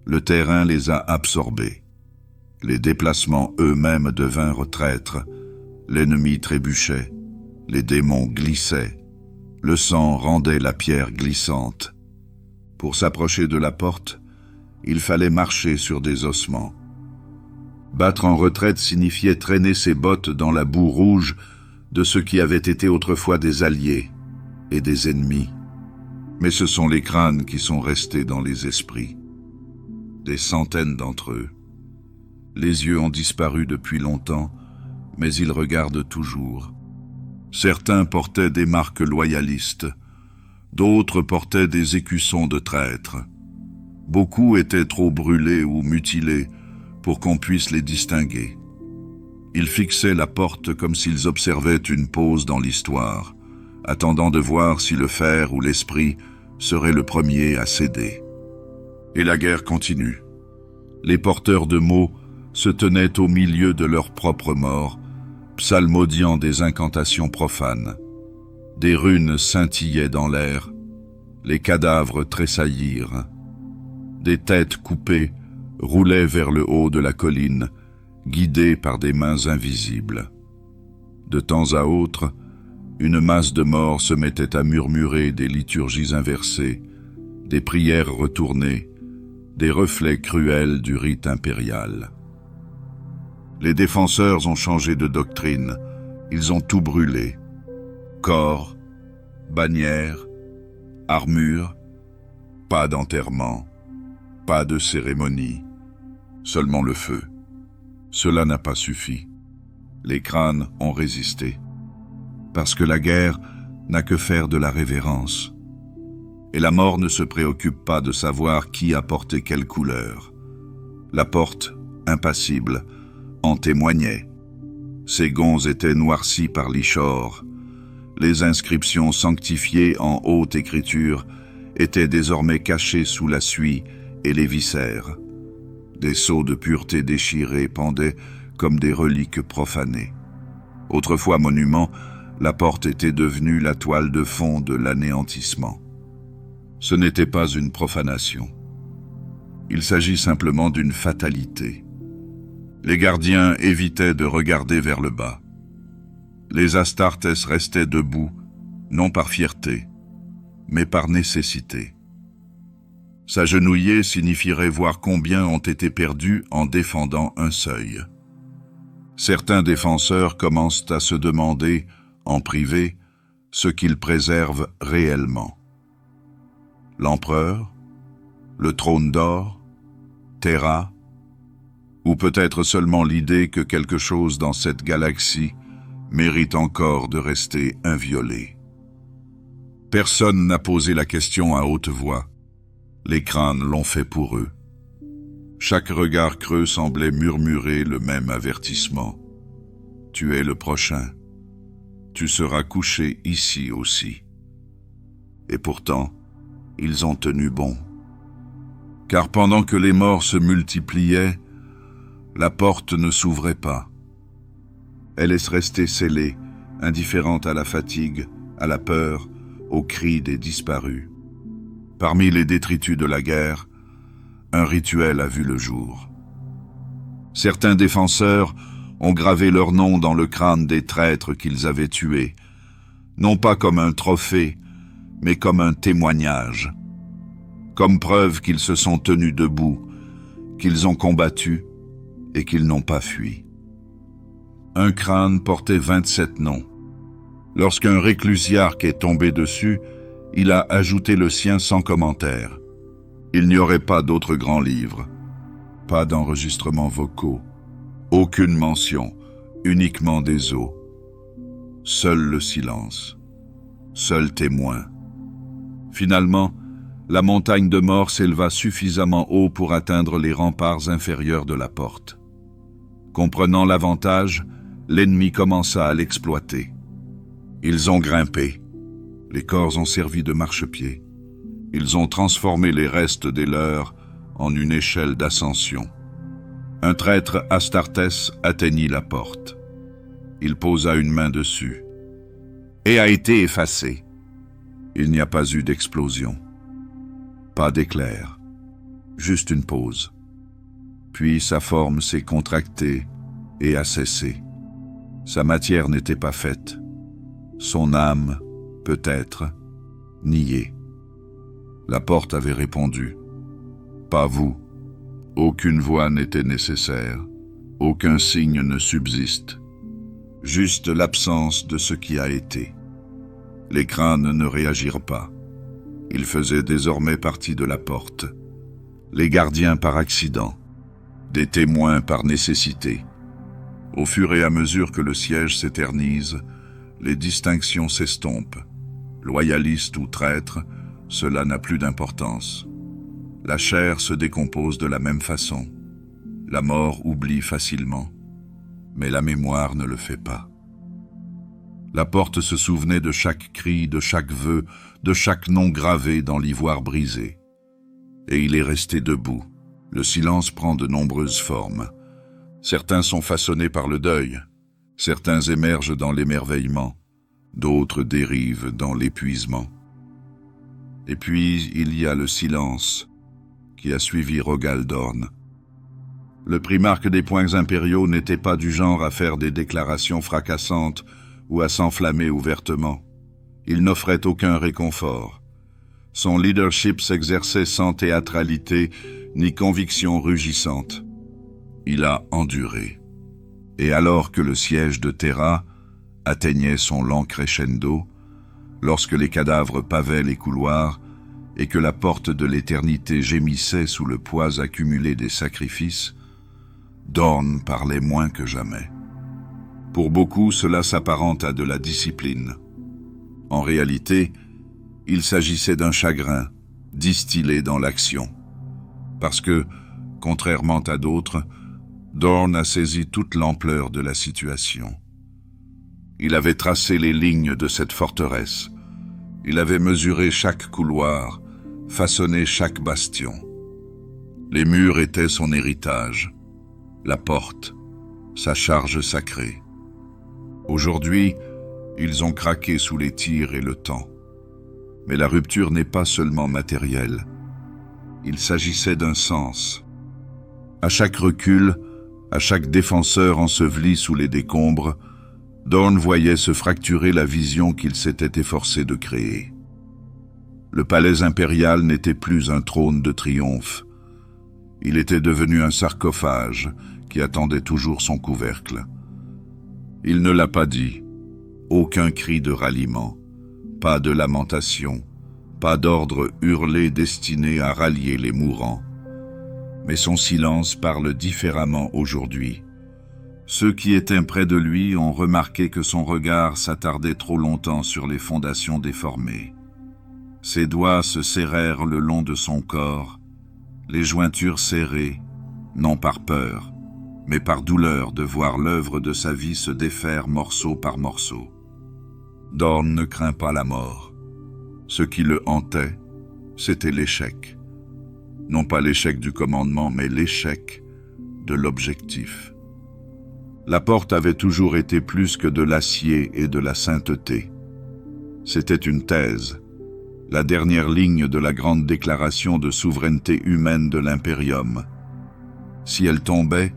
S1: le terrain les a absorbés. Les déplacements eux-mêmes devinrent traîtres, l'ennemi trébuchait, les démons glissaient, le sang rendait la pierre glissante. Pour s'approcher de la porte, il fallait marcher sur des ossements. Battre en retraite signifiait traîner ses bottes dans la boue rouge de ceux qui avaient été autrefois des alliés et des ennemis. Mais ce sont les crânes qui sont restés dans les esprits. Des centaines d'entre eux. Les yeux ont disparu depuis longtemps, mais ils regardent toujours. Certains portaient des marques loyalistes, d'autres portaient des écussons de traîtres. Beaucoup étaient trop brûlés ou mutilés pour qu'on puisse les distinguer. Ils fixaient la porte comme s'ils observaient une pause dans l'histoire, attendant de voir si le fer ou l'esprit serait le premier à céder. Et la guerre continue. Les porteurs de mots se tenaient au milieu de leur propre mort, psalmodiant des incantations profanes. Des runes scintillaient dans l'air, les cadavres tressaillirent. Des têtes coupées roulaient vers le haut de la colline, guidées par des mains invisibles. De temps à autre, une masse de morts se mettait à murmurer des liturgies inversées, des prières retournées, des reflets cruels du rite impérial. Les défenseurs ont changé de doctrine, ils ont tout brûlé. Corps, bannières, armures, pas d'enterrement, pas de cérémonie, seulement le feu. Cela n'a pas suffi. Les crânes ont résisté. Parce que la guerre n'a que faire de la révérence. Et la mort ne se préoccupe pas de savoir qui a porté quelle couleur. La porte, impassible, en témoignait. Ses gonds étaient noircis par l'ichor. Les inscriptions sanctifiées en haute écriture étaient désormais cachées sous la suie et les viscères. Des sceaux de pureté déchirés pendaient comme des reliques profanées. Autrefois monument, la porte était devenue la toile de fond de l'anéantissement. Ce n'était pas une profanation. Il s'agit simplement d'une fatalité. Les gardiens évitaient de regarder vers le bas. Les Astartes restaient debout, non par fierté, mais par nécessité. S'agenouiller signifierait voir combien ont été perdus en défendant un seuil. Certains défenseurs commencent à se demander, en privé, ce qu'ils préservent réellement. L'empereur, le trône d'or, Terra, ou peut-être seulement l'idée que quelque chose dans cette galaxie mérite encore de rester inviolé. Personne n'a posé la question à haute voix. Les crânes l'ont fait pour eux. Chaque regard creux semblait murmurer le même avertissement. Tu es le prochain. Tu seras couché ici aussi. Et pourtant, ils ont tenu bon. Car pendant que les morts se multipliaient, la porte ne s'ouvrait pas. Elle est restée scellée, indifférente à la fatigue, à la peur, aux cris des disparus. Parmi les détritus de la guerre, un rituel a vu le jour. Certains défenseurs ont gravé leur nom dans le crâne des traîtres qu'ils avaient tués, non pas comme un trophée, mais comme un témoignage, comme preuve qu'ils se sont tenus debout, qu'ils ont combattu et qu'ils n'ont pas fui. Un crâne portait 27 noms. Lorsqu'un réclusiarque est tombé dessus, il a ajouté le sien sans commentaire. Il n'y aurait pas d'autres grands livres, pas d'enregistrements vocaux, aucune mention, uniquement des os. Seul le silence, seul témoin. Finalement, la montagne de mort s'éleva suffisamment haut pour atteindre les remparts inférieurs de la porte. Comprenant l'avantage, l'ennemi commença à l'exploiter. Ils ont grimpé. Les corps ont servi de marchepied. Ils ont transformé les restes des leurs en une échelle d'ascension. Un traître Astartès atteignit la porte. Il posa une main dessus et a été effacé. Il n'y a pas eu d'explosion. Pas d'éclair. Juste une pause. Puis sa forme s'est contractée et a cessé. Sa matière n'était pas faite. Son âme, peut-être, niée. La porte avait répondu. Pas vous. Aucune voix n'était nécessaire. Aucun signe ne subsiste. Juste l'absence de ce qui a été. Les crânes ne réagirent pas. Ils faisaient désormais partie de la porte. Les gardiens par accident. Des témoins par nécessité. Au fur et à mesure que le siège s'éternise, les distinctions s'estompent. Loyaliste ou traître, cela n'a plus d'importance. La chair se décompose de la même façon. La mort oublie facilement, mais la mémoire ne le fait pas. La porte se souvenait de chaque cri, de chaque vœu, de chaque nom gravé dans l'ivoire brisé. Et il est resté debout. Le silence prend de nombreuses formes. Certains sont façonnés par le deuil, certains émergent dans l'émerveillement, d'autres dérivent dans l'épuisement. Et puis il y a le silence qui a suivi Rogaldorn. Le primarque des poings impériaux n'était pas du genre à faire des déclarations fracassantes ou à s'enflammer ouvertement. Il n'offrait aucun réconfort. Son leadership s'exerçait sans théâtralité ni conviction rugissante. Il a enduré. Et alors que le siège de Terra atteignait son lent crescendo, lorsque les cadavres pavaient les couloirs et que la porte de l'éternité gémissait sous le poids accumulé des sacrifices, Dorn parlait moins que jamais. Pour beaucoup, cela s'apparente à de la discipline. En réalité, Il s'agissait d'un chagrin, distillé dans l'action. Parce que, contrairement à d'autres, Dorn a saisi toute l'ampleur de la situation. Il avait tracé les lignes de cette forteresse. Il avait mesuré chaque couloir, façonné chaque bastion. Les murs étaient son héritage, la porte, sa charge sacrée. Aujourd'hui, ils ont craqué sous les tirs et le temps. Mais la rupture n'est pas seulement matérielle. Il s'agissait d'un sens. À chaque recul, à chaque défenseur enseveli sous les décombres, Dorn voyait se fracturer la vision qu'il s'était efforcé de créer. Le palais impérial n'était plus un trône de triomphe. Il était devenu un sarcophage qui attendait toujours son couvercle. Il ne l'a pas dit. Aucun cri de ralliement, pas de lamentation, pas d'ordre hurlé destiné à rallier les mourants. Mais son silence parle différemment aujourd'hui. Ceux qui étaient près de lui ont remarqué que son regard s'attardait trop longtemps sur les fondations déformées. Ses doigts se serrèrent le long de son corps, les jointures serrées, non par peur, mais par douleur de voir l'œuvre de sa vie se défaire morceau par morceau. Dorn ne craint pas la mort. Ce qui le hantait, c'était l'échec. Non pas l'échec du commandement, mais l'échec de l'objectif. La porte avait toujours été plus que de l'acier et de la sainteté. C'était une thèse, la dernière ligne de la grande déclaration de souveraineté humaine de l'Imperium. Si elle tombait,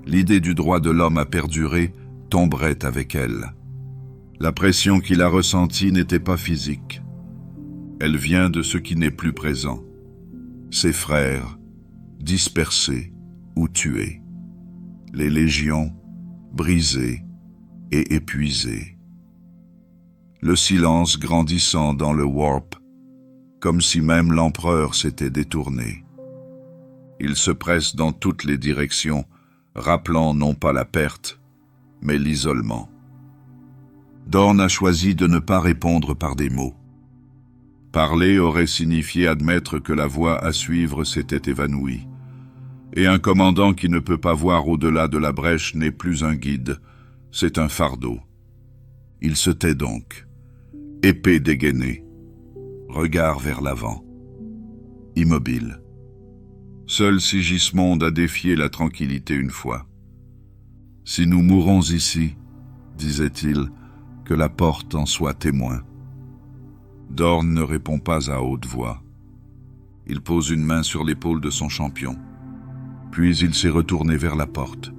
S1: l'idée du droit de l'homme à perdurer tomberait avec elle. La pression qu'il a ressentie n'était pas physique. Elle vient de ce qui n'est plus présent. Ses frères, dispersés ou tués. Les légions, brisées et épuisées. Le silence grandissant dans le warp, comme si même l'empereur s'était détourné. Il se presse dans toutes les directions, rappelant non pas la perte, mais l'isolement. Dorn a choisi de ne pas répondre par des mots. Parler aurait signifié admettre que la voie à suivre s'était évanouie. Et un commandant qui ne peut pas voir au-delà de la brèche n'est plus un guide, c'est un fardeau. Il se tait donc, épée dégainée, regard vers l'avant, immobile. Seul Sigismond a défié la tranquillité une fois. « Si nous mourons ici, disait-il, que la porte en soit témoin. » Dorn ne répond pas à haute voix. Il pose une main sur l'épaule de son champion. Puis il s'est retourné vers la porte.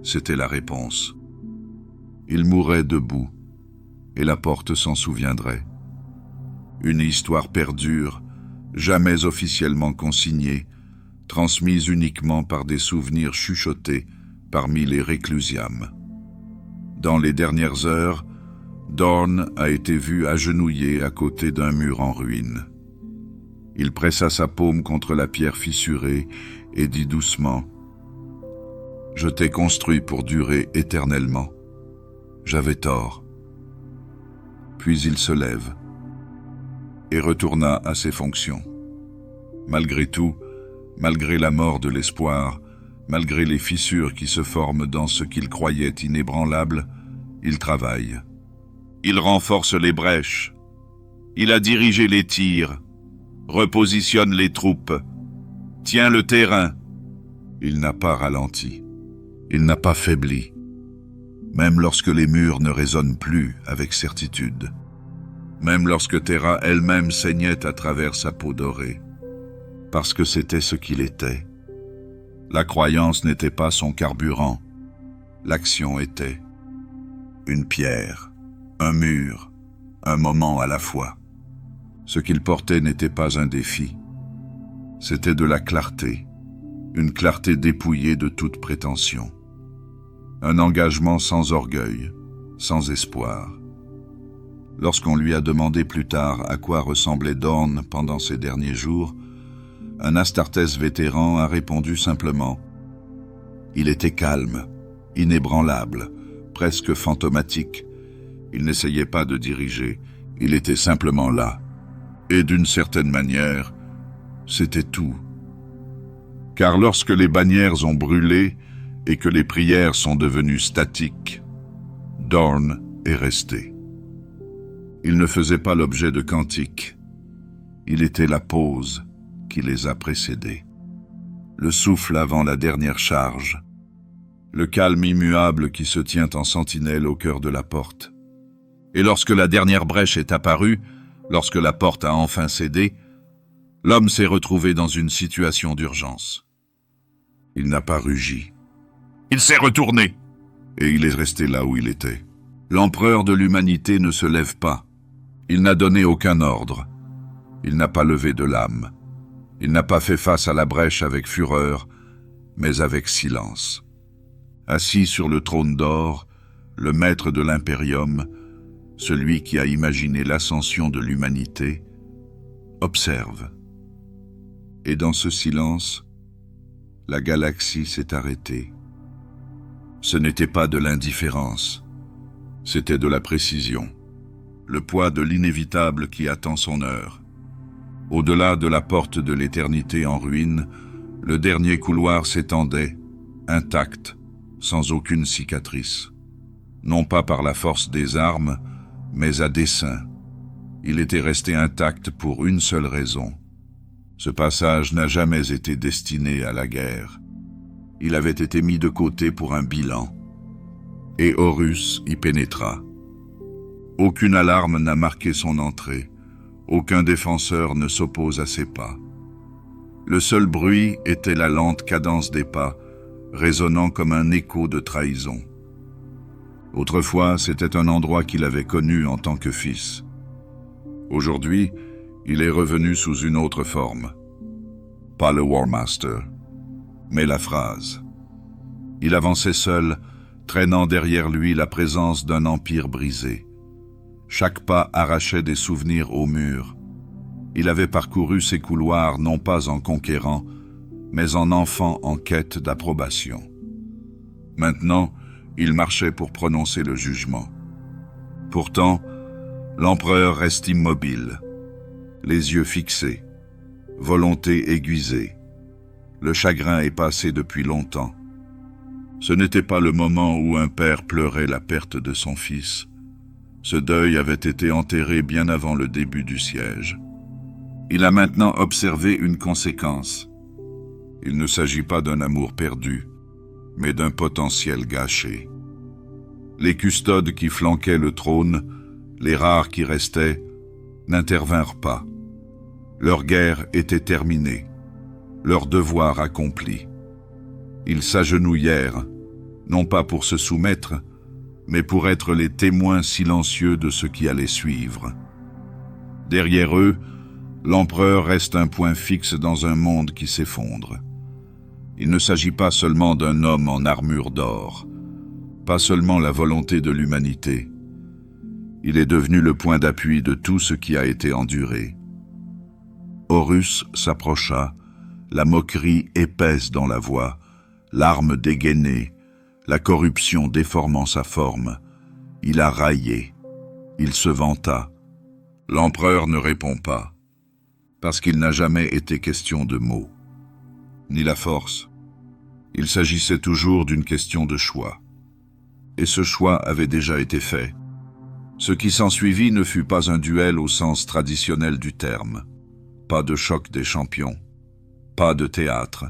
S1: C'était la réponse. Il mourrait debout, et la porte s'en souviendrait. Une histoire perdure, jamais officiellement consignée, transmise uniquement par des souvenirs chuchotés parmi les réclusiames. Dans les dernières heures, Dorn a été vu agenouillé à côté d'un mur en ruine. Il pressa sa paume contre la pierre fissurée et dit doucement « Je t'ai construit pour durer éternellement. J'avais tort. » Puis il se lève et retourna à ses fonctions. Malgré tout, malgré la mort de l'espoir, malgré les fissures qui se forment dans ce qu'il croyait inébranlable, il travaille. Il renforce les brèches. Il a dirigé les tirs, repositionne les troupes, tient le terrain. Il n'a pas ralenti. Il n'a pas faibli. Même lorsque les murs ne résonnent plus avec certitude. Même lorsque Terra elle-même saignait à travers sa peau dorée. Parce que c'était ce qu'il était. La croyance n'était pas son carburant. L'action était. Une pierre, un mur, un moment à la fois. Ce qu'il portait n'était pas un défi. C'était de la clarté, une clarté dépouillée de toute prétention. Un engagement sans orgueil, sans espoir. Lorsqu'on lui a demandé plus tard à quoi ressemblait Dorn pendant ces derniers jours, un Astartes vétéran a répondu simplement « Il était calme, inébranlable, presque fantomatique. Il n'essayait pas de diriger, il était simplement là, Et d'une certaine manière, c'était tout. Car lorsque les bannières ont brûlé et que les prières sont devenues statiques, Dorn est resté. Il ne faisait pas l'objet de cantiques. Il était la pause qui les a précédés. Le souffle avant la dernière charge. Le calme immuable qui se tient en sentinelle au cœur de la porte. Et lorsque la dernière brèche est apparue, lorsque la porte a enfin cédé, l'homme s'est retrouvé dans une situation d'urgence. Il n'a pas rugi.
S3: Il s'est retourné.
S1: Et il est resté là où il était. L'empereur de l'humanité ne se lève pas. Il n'a donné aucun ordre. Il n'a pas levé de lame. Il n'a pas fait face à la brèche avec fureur, mais avec silence. Assis sur le trône d'or, le maître de l'impérium, celui qui a imaginé l'ascension de l'humanité, observe. Et dans ce silence, la galaxie s'est arrêtée. Ce n'était pas de l'indifférence, c'était de la précision, le poids de l'inévitable qui attend son heure. Au-delà de la porte de l'éternité en ruine, le dernier couloir s'étendait, intact, sans aucune cicatrice. Non pas par la force des armes, mais à dessein. Il était resté intact pour une seule raison. Ce passage n'a jamais été destiné à la guerre. Il avait été mis de côté pour un bilan. Et Horus y pénétra. Aucune alarme n'a marqué son entrée. Aucun défenseur ne s'oppose à ses pas. Le seul bruit était la lente cadence des pas, résonnant comme un écho de trahison. Autrefois, c'était un endroit qu'il avait connu en tant que fils. Aujourd'hui, il est revenu sous une autre forme. Pas le War Master, mais la phrase. Il avançait seul, traînant derrière lui la présence d'un empire brisé. Chaque pas arrachait des souvenirs au mur. Il avait parcouru ces couloirs non pas en conquérant, mais en enfant en quête d'approbation. Maintenant, il marchait pour prononcer le jugement. Pourtant, l'empereur reste immobile, les yeux fixés, volonté aiguisée. Le chagrin est passé depuis longtemps. Ce n'était pas le moment où un père pleurait la perte de son fils. Ce deuil avait été enterré bien avant le début du siège. Il a maintenant observé une conséquence. Il ne s'agit pas d'un amour perdu, mais d'un potentiel gâché. Les custodes qui flanquaient le trône, les rares qui restaient, n'intervinrent pas. Leur guerre était terminée, leur devoir accompli. Ils s'agenouillèrent, non pas pour se soumettre, mais pour être les témoins silencieux de ce qui allait suivre. Derrière eux, l'empereur reste un point fixe dans un monde qui s'effondre. Il ne s'agit pas seulement d'un homme en armure d'or, pas seulement la volonté de l'humanité. Il est devenu le point d'appui de tout ce qui a été enduré. Horus s'approcha, la moquerie épaisse dans la voix, l'arme dégainée, la corruption déformant sa forme. Il a raillé, il se vanta. L'empereur ne répond pas, parce qu'il n'a jamais été question de mots, ni la force. Il s'agissait toujours d'une question de choix. Et ce choix avait déjà été fait. Ce qui s'ensuivit ne fut pas un duel au sens traditionnel du terme, pas de choc des champions, pas de théâtre.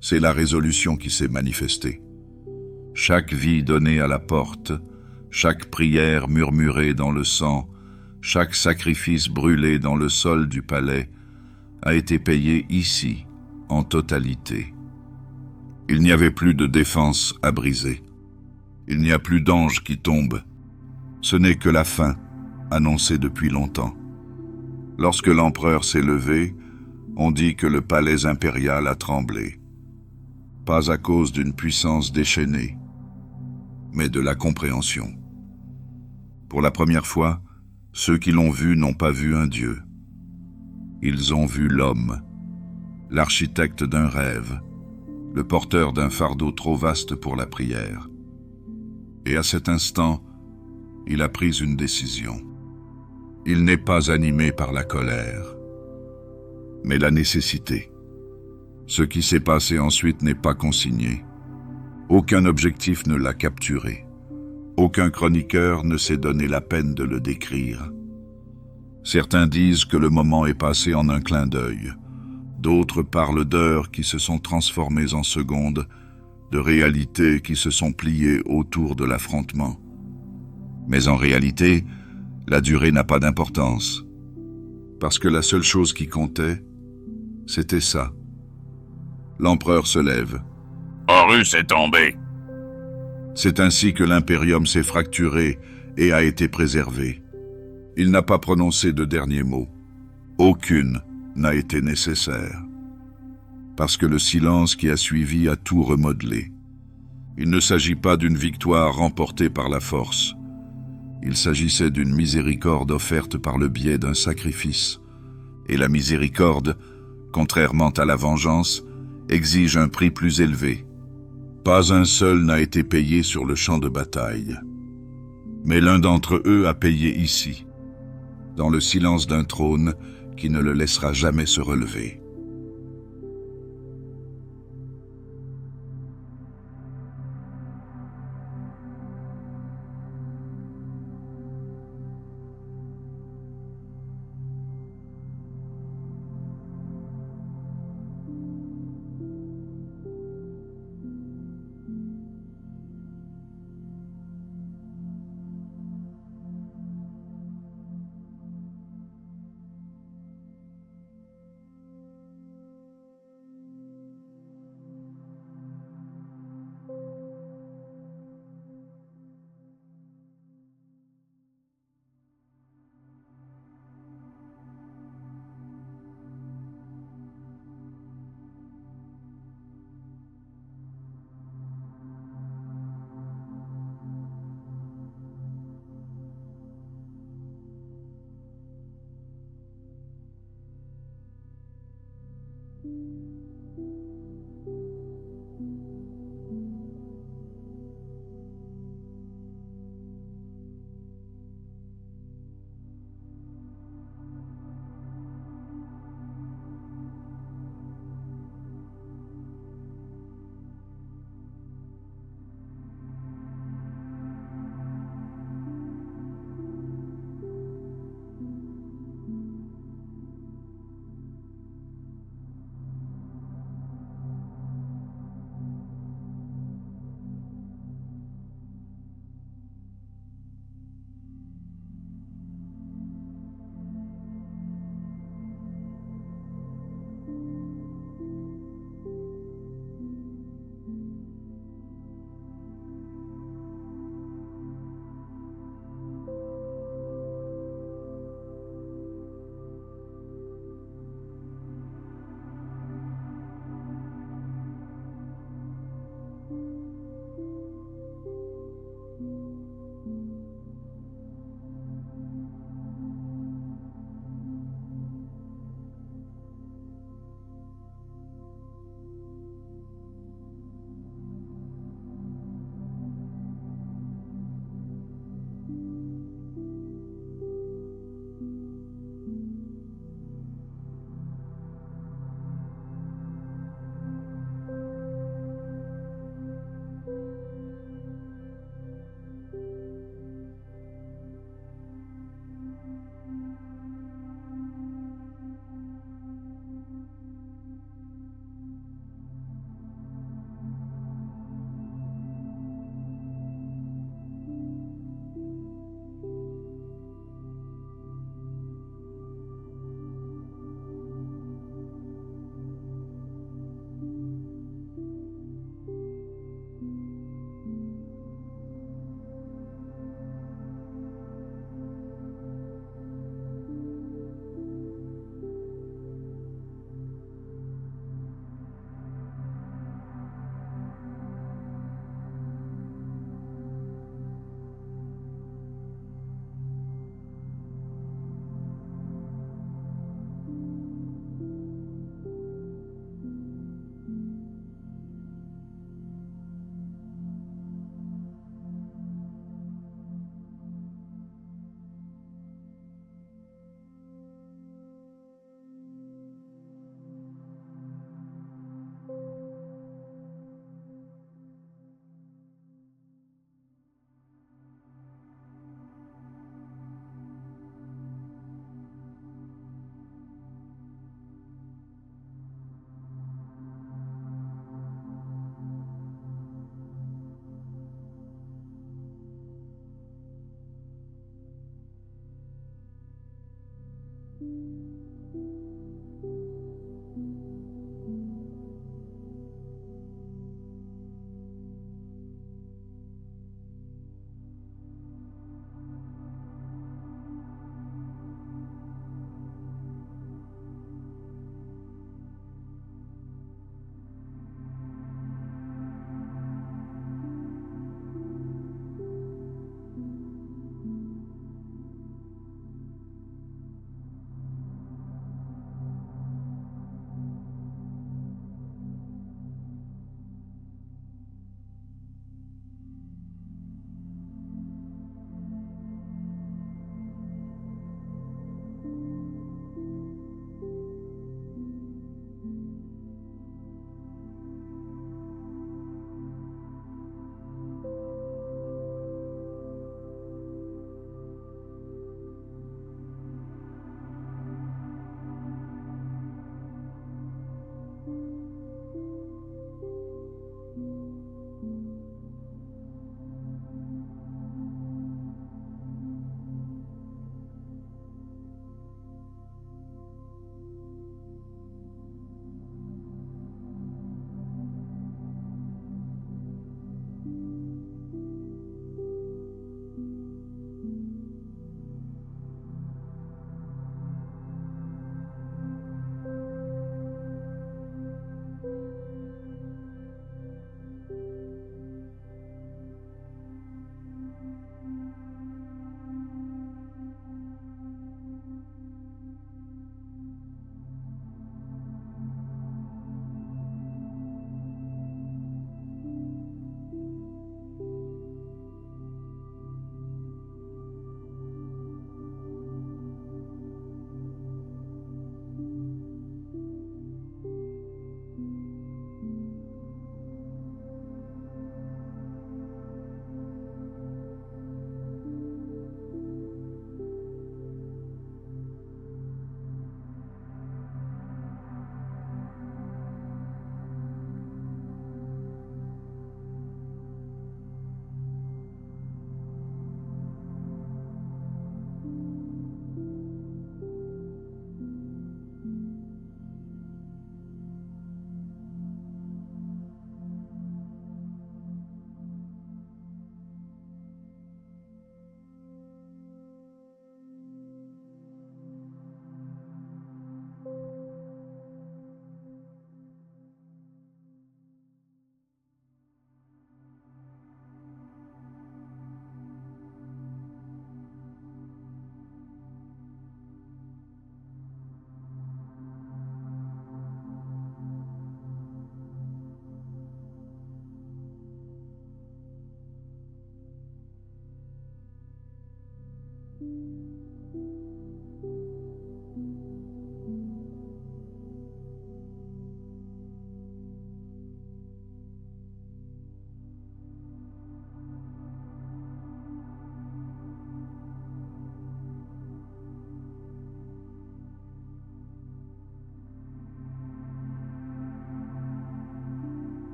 S1: C'est la résolution qui s'est manifestée. Chaque vie donnée à la porte, chaque prière murmurée dans le sang, chaque sacrifice brûlé dans le sol du palais a été payé ici, en totalité. Il n'y avait plus de défense à briser. Il n'y a plus d'ange qui tombe. Ce n'est que la fin, annoncée depuis longtemps. Lorsque l'empereur s'est levé, on dit que le palais impérial a tremblé. Pas à cause d'une puissance déchaînée, mais de la compréhension. Pour la première fois, ceux qui l'ont vu n'ont pas vu un dieu. Ils ont vu l'homme, l'architecte d'un rêve, le porteur d'un fardeau trop vaste pour la prière. Et à cet instant, il a pris une décision. Il n'est pas animé par la colère, mais la nécessité. Ce qui s'est passé ensuite n'est pas consigné. Aucun objectif ne l'a capturé. Aucun chroniqueur ne s'est donné la peine de le décrire. Certains disent que le moment est passé en un clin d'œil. D'autres parlent d'heures qui se sont transformées en secondes, de réalités qui se sont pliées autour de l'affrontement. Mais en réalité, la durée n'a pas d'importance. Parce que la seule chose qui comptait, c'était ça. L'empereur se lève.
S3: Horus est tombé.
S1: C'est ainsi que l'impérium s'est fracturé et a été préservé. Il n'a pas prononcé de dernier mot. Aucune n'a été nécessaire. Parce que le silence qui a suivi a tout remodelé. Il ne s'agit pas d'une victoire remportée par la force. Il s'agissait d'une miséricorde offerte par le biais d'un sacrifice. Et la miséricorde, contrairement à la vengeance, exige un prix plus élevé. Pas un seul n'a été payé sur le champ de bataille. Mais l'un d'entre eux a payé ici, dans le silence d'un trône qui ne le laissera jamais se relever.